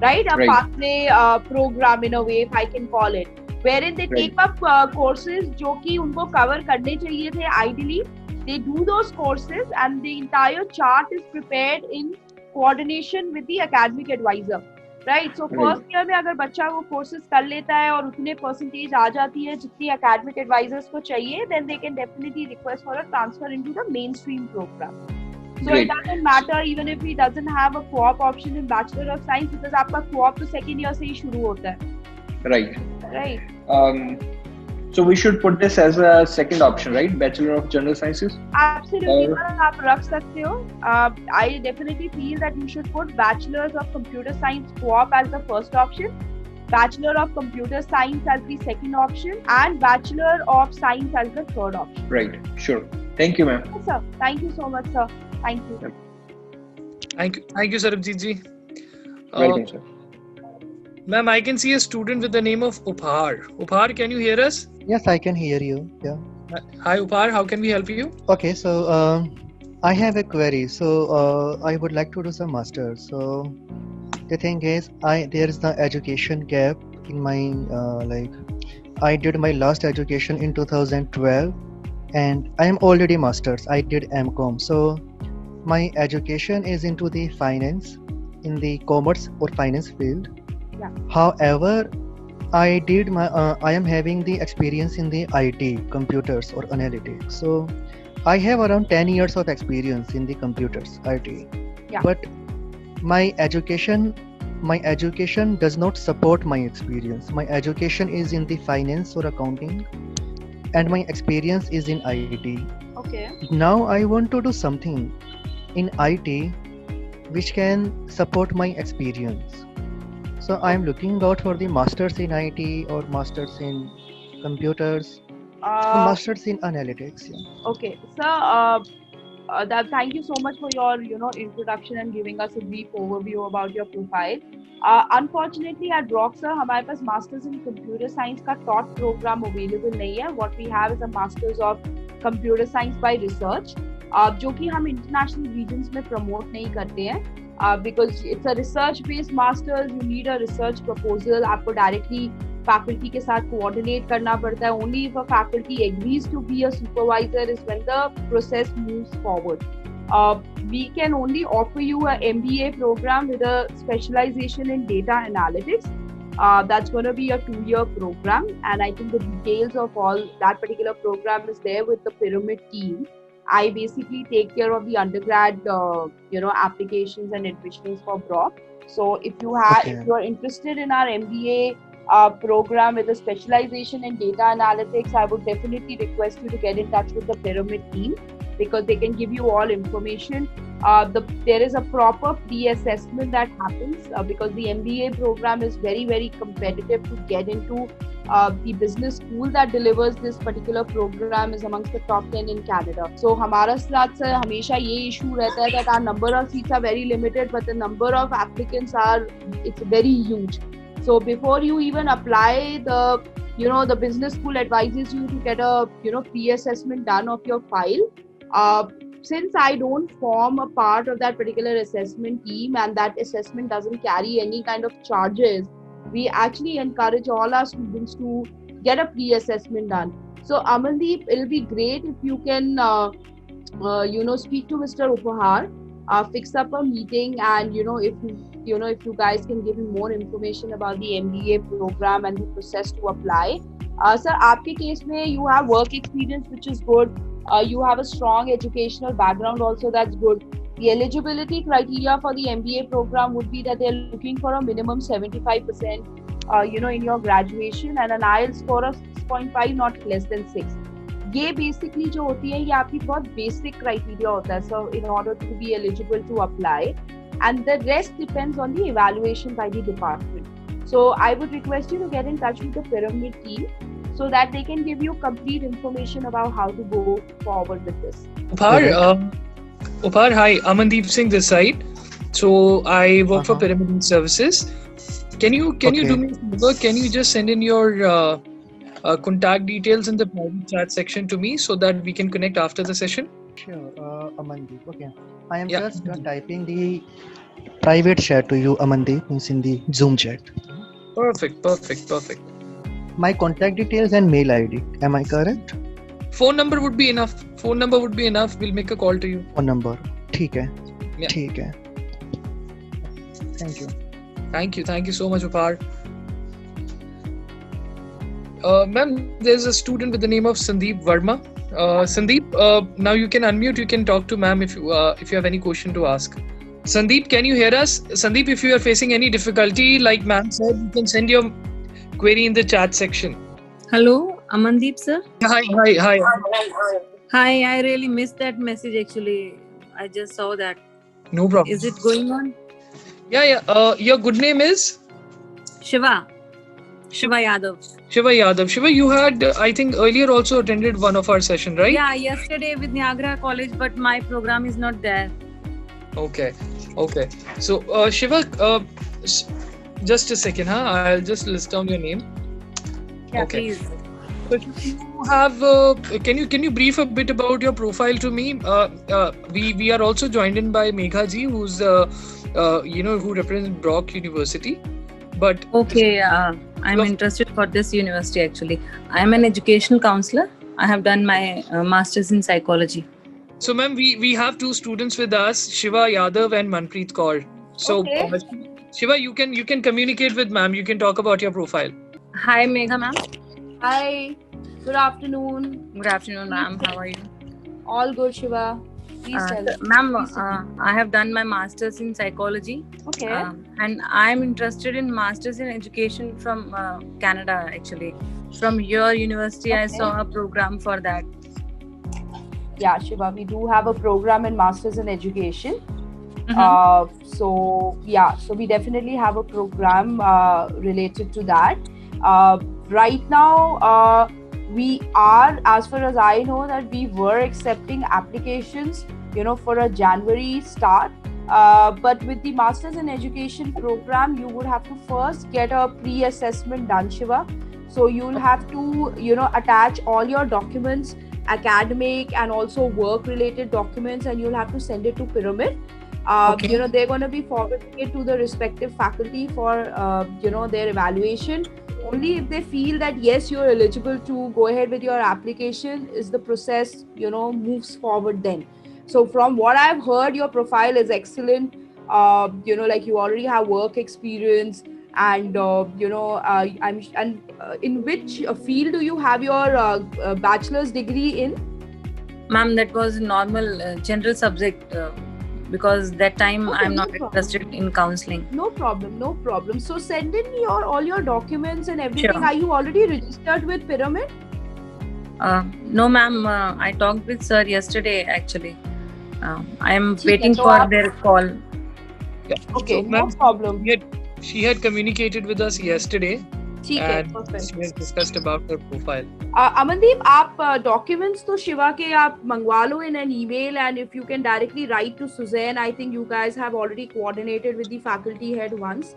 Right, a pathway program in a way, if I can call it, wherein they take up courses जो कि उनको cover करने चाहिए थे ideally. They do those courses and the entire chart is prepared in coordination with the academic advisor. Right, so first year में अगर बच्चा वो courses कर लेता है और उतने percentage आ जाती है जितनी academic advisors को चाहिए, then they can definitely request for a transfer into the mainstream program. So it doesn't matter even if he doesn't have a co-op option in Bachelor of Science because आपका co-op तो second year से ही शुरू होता है. Right. So we should put this as a second option, right? Bachelor of General Sciences. Absolutely, आप रख सकते हो. I definitely feel that you should put Bachelors of Computer Science co-op as the first option, Bachelor of Computer Science as the second option, and Bachelor of Science as the third option. Right. Sure. Thank you, ma'am. Yes, sir. Thank you so much, sir. Thank you. Thank you, Sarabjit ji. Welcome, sir. Ma'am, I can see a student with the name of Upar. Upar, can you hear us? Yes, I can hear you. Yeah. Hi, Upar. How can we help you? Okay, so I have a query. So I would like to do some masters. So the thing is, there is the education gap in my I did my last education in 2012. And I am already masters. I did MCOM. So my education is into the finance, in the commerce or finance field. Yeah. However, I am having the experience in the IT, computers or analytics. So I have around 10 years of experience in the computers, IT. Yeah. But my education does not support my experience. My education is in the finance or accounting. and my experience is in IT. Okay. Now I want to do something in IT which can support my experience. So I am looking out for the masters in IT or masters in computers, or masters in analytics. Yeah. Okay, sir. Thank you so much for your introduction and giving us a brief overview about your profile. Unfortunately, at Brock, sir, हमारे पास masters in computer science का taught program available नहीं है. What we have is a masters of computer science by research, जो कि हम international regions में promote नहीं करते हैं. Because it's a research based masters, you need a research proposal. आपको directly faculty के साथ coordinate करना पड़ता है. Only if a faculty agrees to be a supervisor is when the process moves forward. We can only offer you a MBA program with a specialization in data analytics. That's going to be a 2-year program, and I think the details of all that particular program is there with the Pyramid team. I basically take care of the undergrad, applications and admissions for Brock. So if you are interested in our MBA program with a specialization in data analytics, I would definitely request you to get in touch with the Pyramid team, because they can give you all information. There is a proper pre-assessment that happens because the MBA program is very, very competitive to get into. The business school that delivers this particular program is amongst the top 10 in Canada. So हमारा साथ से हमेशा ये issue रहता है that our number of seats are very limited, but the number of applicants it's very huge. So before you even apply, the business school advises you to get a pre-assessment done of your file. Since I don't form a part of that particular assessment team and that assessment doesn't carry any kind of charges, we actually encourage all our students to get a pre-assessment done. So Amandeep, it'll be great if you can, speak to Mr. Upahar, fix up a meeting, and if you guys can give him more information about the MBA program and the process to apply. Sir, आपके case में you have work experience, which is good. You have a strong educational background also, that's good. The eligibility criteria for the MBA program would be that they're looking for a minimum 75%, in your graduation, and an IELTS score of 6.5, not less than 6. ये basically जो होती है, ये आपकी बहुत basic criteria होता है, so in order to be eligible to apply, and the rest depends on the evaluation by the department. So I would request you to get in touch with the Pyramid team so that they can give you complete information about how to go forward with this. Upar, hi, Amandeep Singh this side. So I work for Pyramid Services. Can you do me a favor? Can you just send in your contact details in the private chat section to me so that we can connect after the session? Sure, Amandeep. Okay, I am just typing the private chat to you, Amandeep, means in the Zoom chat. Perfect. My contact details and mail ID. Am I correct? Phone number would be enough. We'll make a call to you. Phone number. ठीक है. Thank you. Thank you so much, Upar. Ma'am, there's a student with the name of Sandeep Verma. Sandeep, now you can unmute. You can talk to ma'am if you have any question to ask. Sandeep, can you hear us? Sandeep, if you are facing any difficulty, like ma'am said, you can send your query in the chat section. Hello, Amandeep sir. Hi. Hi, I really missed that message actually. I just saw that. No problem. Is it going on? Yeah. Your good name is? Shiva Yadav. Shiva, you had, I think, earlier also attended one of our session, right? Yeah, yesterday with Niagara College, but my program is not there. Okay. So, Shiva, just a second, I'll just list down your name. Yeah, okay. Please. But you have, can you brief a bit about your profile to me? We are also joined in by Megha ji, who's who represents Brock University. But okay, I'm interested for this university actually. I'm an educational counselor. I have done my master's in psychology. So, ma'am, we have two students with us, Shiva Yadav and Manpreet Kaur. So, Shiva, you can communicate with ma'am. You can talk about your profile. Hi, Megha ma'am. Hi. Good afternoon. Good afternoon, ma'am. How are you? All good, Shiva. Please tell us. Ma'am, I have done my master's in psychology. Okay. And I am interested in master's in education from Canada actually. from your university, I Okay. saw a program for that. Yeah, Shiva, we do have a program in Masters in Education. So we definitely have a program related to that. Right now, we are, as far as I know, that we were accepting applications, for a January start. But with the Masters in Education program, you would have to first get a pre-assessment done, Shiva. So you'll have to, attach all your documents, academic and also work-related documents, and you'll have to send it to Pyramid. Okay. They're going to be forwarding it to the respective faculty for, their evaluation. Only if they feel that yes, you're eligible to go ahead with your application, is the process, moves forward then. So from what I've heard, your profile is excellent. Like you already have work experience, and in which field do you have your bachelor's degree in? Ma'am, that was normal general subject because that time Okay, I'm no not problem. interested in counseling. No problem. So send in all your documents and everything. Sure. Are you already registered with Pyramid? No, ma'am. I talked with sir yesterday actually. I am ठीक है, waiting तो for आप- their call. Yeah. Okay, So, no ma'am, problem. she had communicated with us yesterday, ठीक है, and perfect. she has discussed about her profile. Amandeep, आप documents तो शिवा के आप मंगवा लो in an email, and if you can directly write to Suzanne, I think you guys have already coordinated with the faculty head once.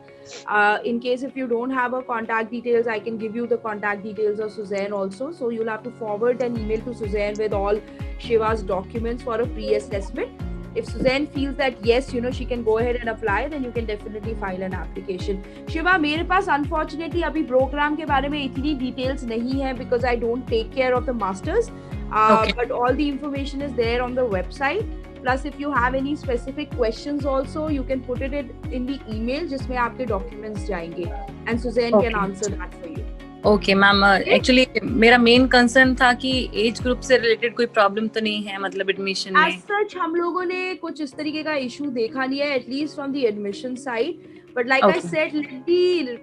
In case if you don't have her contact details, I can give you the contact details of Suzanne also. So you'll have to forward an email to Suzanne with all Shiva's documents for a pre-assessment. If Suzanne feels that yes, she can go ahead and apply, then you can definitely file an application. Shiva, मेरे पास unfortunately अभी program के बारे में इतनी details नहीं है because I don't take care of the masters. Okay. But all the information is there on the website. Plus, if you have any specific questions also, you can put it in the email जिसमें आपके documents जाएंगे, and Suzanne can Okay. answer that for you. Okay ma'am, actually मेरा main concern था कि age group से related कोई problem तो नहीं है, मतलब एडमिशन As में. such, हम लोगों ने कुछ इस तरीके का इशू देखा नहीं है, at least from the admission side. But like I Okay. said,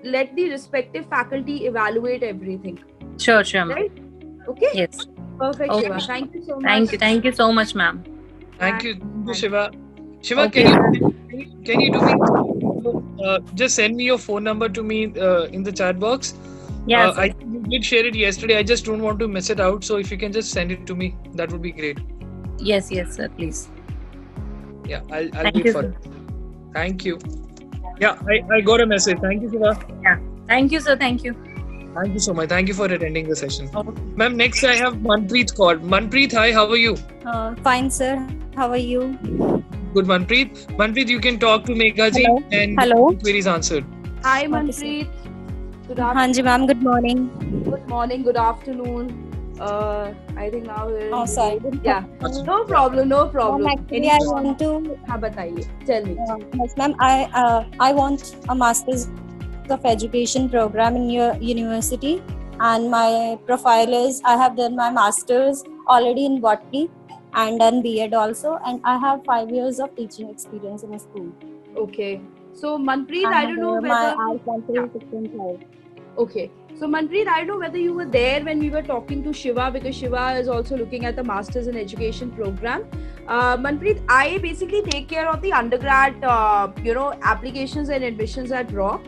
let the respective faculty evaluate everything. Sure ma'am. Right? Okay. Yes. Perfect, Okay. Shiva. Thank you so much. Thank you so much, ma'am. Thank you, Shiva. Shiva, Okay. can you do me just send me your phone number to me in the chat box? Yes. I think you did share it yesterday. I just don't want to miss it out. So if you can just send it to me, that would be great. Yes, sir. Please. Yeah, I'll Thank wait you, for sir. it. Thank you. Yeah, I got a message. Thank you, Shiva. Yeah. Thank you, sir. Thank you. Thank you so much. Thank you for attending the session. Okay. Ma'am, next I have Manpreet called. Manpreet, hi, how are you? Fine, sir. How are you? Good, Manpreet. Manpreet, you can talk to Megha ji Hello. and Hello. get queries answered. Hi, Okay, Manpreet. Good हाँ afternoon. Ji ma'am, good morning. Good morning. Good afternoon. I think now we're. Oh, sorry. Yeah. No problem. No problem. Ma'am, actually, I want to. हाँ बताइए. Tell me. Yes, ma'am. I want a master's of education program in your university, and my profile is I have done my master's already in botany and done B.Ed also, and I have 5 years of teaching experience in a school. Okay. So Manpreet, I don't know my whether. IELTS is 6.5. Okay. So Manpreet, I don't know whether you were there when we were talking to Shiva, because Shiva is also looking at the Masters in Education program. Manpreet, I basically take care of the undergrad, applications and admissions at Brock.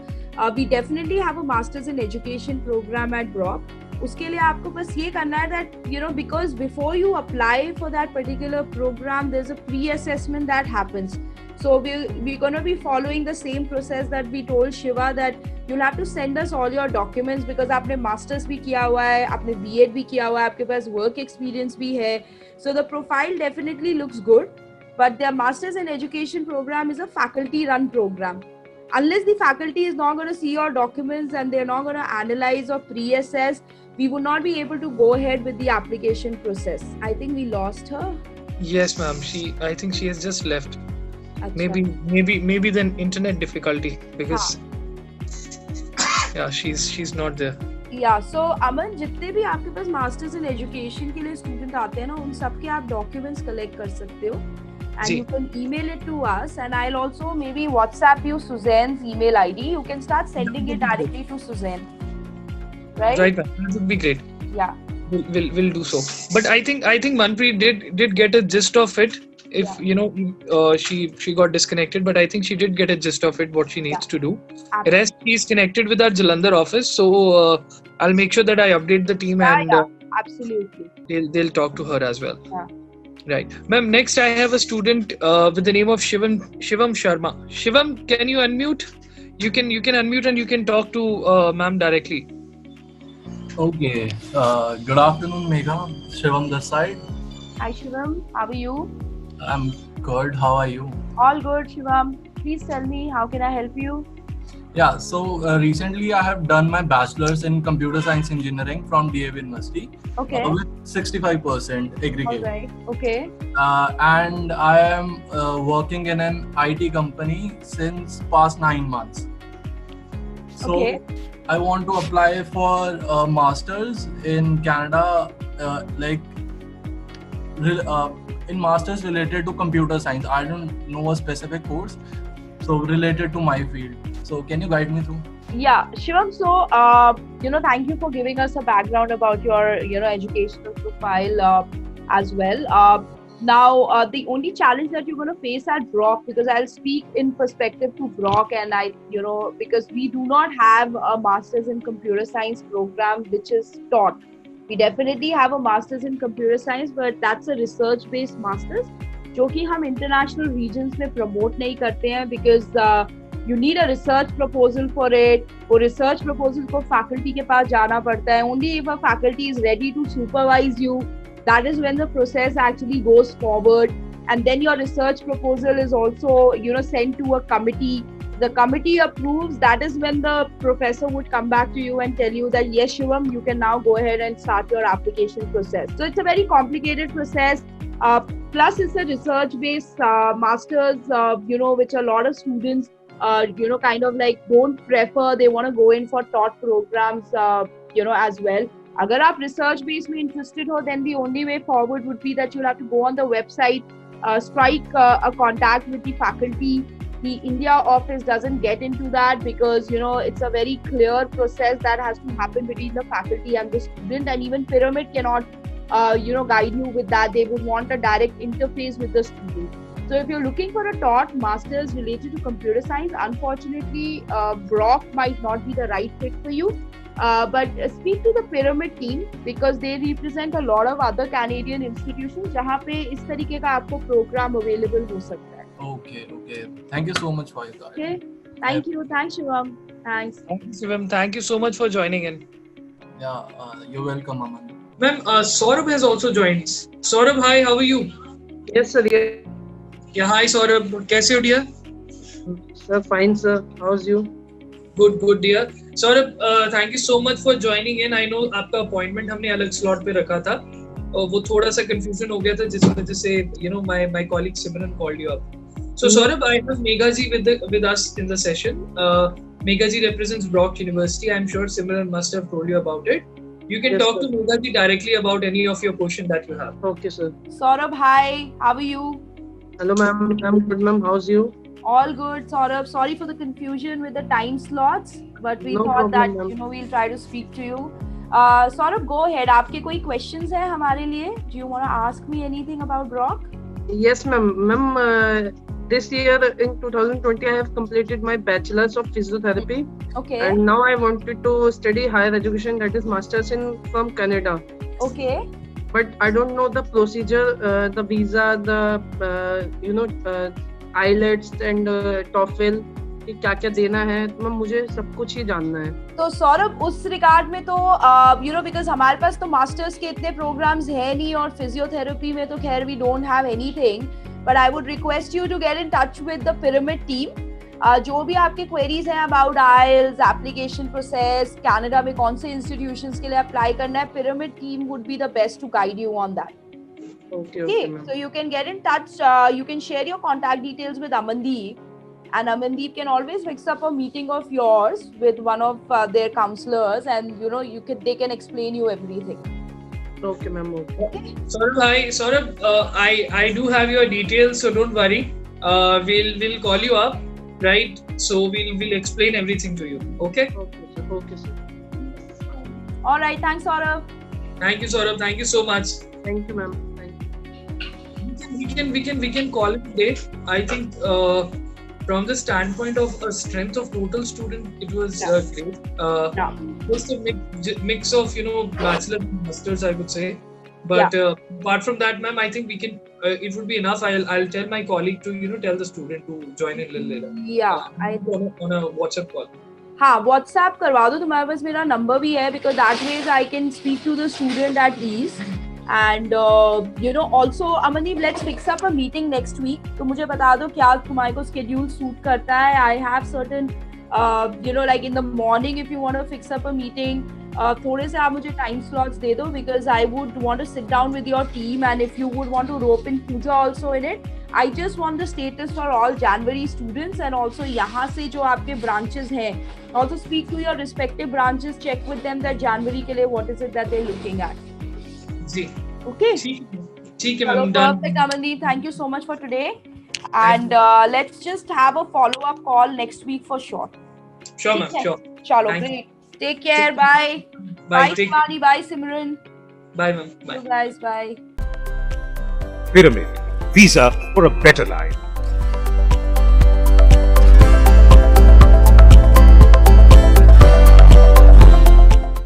We definitely have a Masters in Education program at Brock. उसके लिए आपको बस ये करना है that because before you apply for that particular program, there's a pre-assessment that happens. So we're going to be following the same process that we told Shiva, that you'll have to send us all your documents, because आपने masters भी किया हुआ है, आपने B.Ed भी किया हुआ है, आपके पास work experience भी है. So the profile definitely looks good, but the Masters in Education program is a faculty run program. Unless the faculty is not going to see your documents and they're not going to analyze or pre-assess, we would not be able to go ahead with the application process. I think we lost her. Yes, ma'am. I think she has just left. Achha. Maybe the internet difficulty, because yeah, she's not there. Yeah, so Aman, जितने भी आपके पास masters in education के लिए student आते हैं ना, उन सब के आप डॉक्यूमेंट्स कलेक्ट कर सकते हो, and you can email it to us, and I'll also maybe WhatsApp you Suzanne's email ID. You can start sending it directly to Suzanne. right? Right, ma'am. That would be great. Yeah. We'll do so. But I think Manpreet did get a gist of it. If she got disconnected, but I think she did get a gist of it, what she needs to do. Absolutely. Rest, she's connected with our Jalandhar office, so I'll make sure that I update the team and absolutely. They'll talk to her as well. Yeah. Right, ma'am. Next, I have a student with the name of Shivam Sharma. Shivam, can you unmute? You can unmute and you can talk to ma'am directly. Okay. Good afternoon, Megha. Shivam this side. Hi Shivam, how are you? I'm good. How are you? All good, Shivam. Please tell me, how can I help you? Yeah. So recently, I have done my bachelor's in computer science engineering from DAV University. Okay. With 65% aggregate. All right. Okay. And I am working in an IT company since past 9 months. So Okay. I want to apply for a master's in Canada, in master's related to computer science. I don't know a specific course, so related to my field. So can you guide me through? Yeah, Shivam. So, thank you for giving us a background about your, educational profile as well. Now, the only challenge that you're going to face at Brock, because I'll speak in perspective to Brock, and because we do not have a master's in computer science program which is taught. We definitely have a master's in computer science, but that's a research-based master's, जो कि हम international regions में promote नहीं करते हैं, because you need a research proposal for it. वो research proposal को faculty के पास जाना पड़ता है. Only if a faculty is ready to supervise you, that is when the process actually goes forward. And then your research proposal is also, sent to a committee. The committee approves. That is when the professor would come back to you and tell you that, yes, Shivam, you can now go ahead and start your application process. So it's a very complicated process. Plus, it's a research-based master's, which a lot of students, kind of like don't prefer. They want to go in for taught programs, as well. Agar aap research-based में interested ho, then the only way forward would be that you'll have to go on the website, strike a contact with the faculty. The India office doesn't get into that because, it's a very clear process that has to happen between the faculty and the student, and even Pyramid cannot, guide you with that. They would want a direct interface with the student. So if you're looking for a taught master's related to computer science, unfortunately, Brock might not be the right fit for you. But speak to the Pyramid team, because they represent a lot of other Canadian institutions जहाँ पे इस तरीके का आपको program available हो सकता है. Okay. Thank you so much for your time. Okay. Thank you. Thanks, Shivam. Thanks. Thank you, Shivam. Thank you so much for joining in. Yeah, you're welcome, Aman. Ma'am, Saurabh has also joined. Saurabh, hi, how are you? Yes, sir. Yeah, hi, Saurabh. कैसे हो, dear? Sir, fine, sir. How's you? Good, dear. Saurabh, thank you so much for joining in. I know आपका appointment हमने अलग slot पे रखा था. वो थोड़ा सा confusion हो गया था जिस वजह से my colleague Simran called you up. So Saurabh, I have Megha ji with us in the session. Megha ji represents Brock University. I'm sure Simran must have told you about it. You can talk to Megha ji directly about any of your question that you have. Okay, sir. Saurabh, hi. How are you? Hello, ma'am. I'm good, ma'am. How's you? All good, Saurabh. Sorry for the confusion with the time slots, but we thought that we'll try to speak to you. Saurabh, go ahead. आपके कोई questions हैं हमारे लिए? Do you want to ask me anything about Brock? Yes, ma'am. Ma'am, this year in 2020, I have completed my bachelor's of physiotherapy. Okay. And now I wanted to study higher education, that is masters from Canada. Okay. But I don't know the procedure, the visa, the IELTS and TOEFL कि क्या-क्या देना है, तो मुझे सब कुछ ही जानना है. तो सौरभ, उस रिगार्ड में तो because हमारे पास तो मास्टर्स के इतने प्रोग्राम्स हैं नहीं, और फिजियोथेरेपी में तो खैर we don't have anything. But I would request you to get in touch with the Pyramid team. जो भी आपके queries हैं about IELTS, application process, Canada में कौन से institutions के लिए apply करना है, Pyramid team would be the best to guide you on that. Okay. So you can get in touch. You can share your contact details with Amandeep, and Amandeep can always fix up a meeting of yours with one of their counselors, and they can explain you everything. Okay, ma'am. Okay. Saurabh, I do have your details, so don't worry. We'll call you up, right? So we'll explain everything to you. Okay? Okay, sir. All right, thanks, Saurabh. Thank you, Saurabh. Thank you so much. Thank you, ma'am. We can call it a day. I think from the standpoint of a strength of total student, it was great. Just a mix of bachelor and masters, I would say. But apart from that, ma'am, I think we can. It would be enough. I'll tell my colleague to tell the student to join in a little later. Yeah, on a WhatsApp call. हाँ, WhatsApp करवा दो, तुम्हारे पास मेरा number भी है, because that way I can speak to the student at ease. And also Amandeep, let's fix up a meeting next week. तो मुझे बता दो क्या तुम्हारे को schedule suit करता है. I have certain like in the morning, if you want to fix up a meeting, थोड़े से आप मुझे time slots दे दो, because I would want to sit down with your team, and if you would want to rope in Pooja also in it. I just want the status for all January students, and also यहाँ से जो आपके branches हैं, also speak to your respective branches, check with them that January के लिए what is it that they're looking at. Ji. Okay. ठीक है ma'am. Perfect, Amandeep. Thank you so much for today, and let's just have a follow-up call next week for sure. Sure, ma'am. Sure. Chalo, great. Take care. Bye. Bye, Shivani. Bye, Simran. Bye, ma'am. Bye. You guys. Bye. Pyramid. Visa for a better life.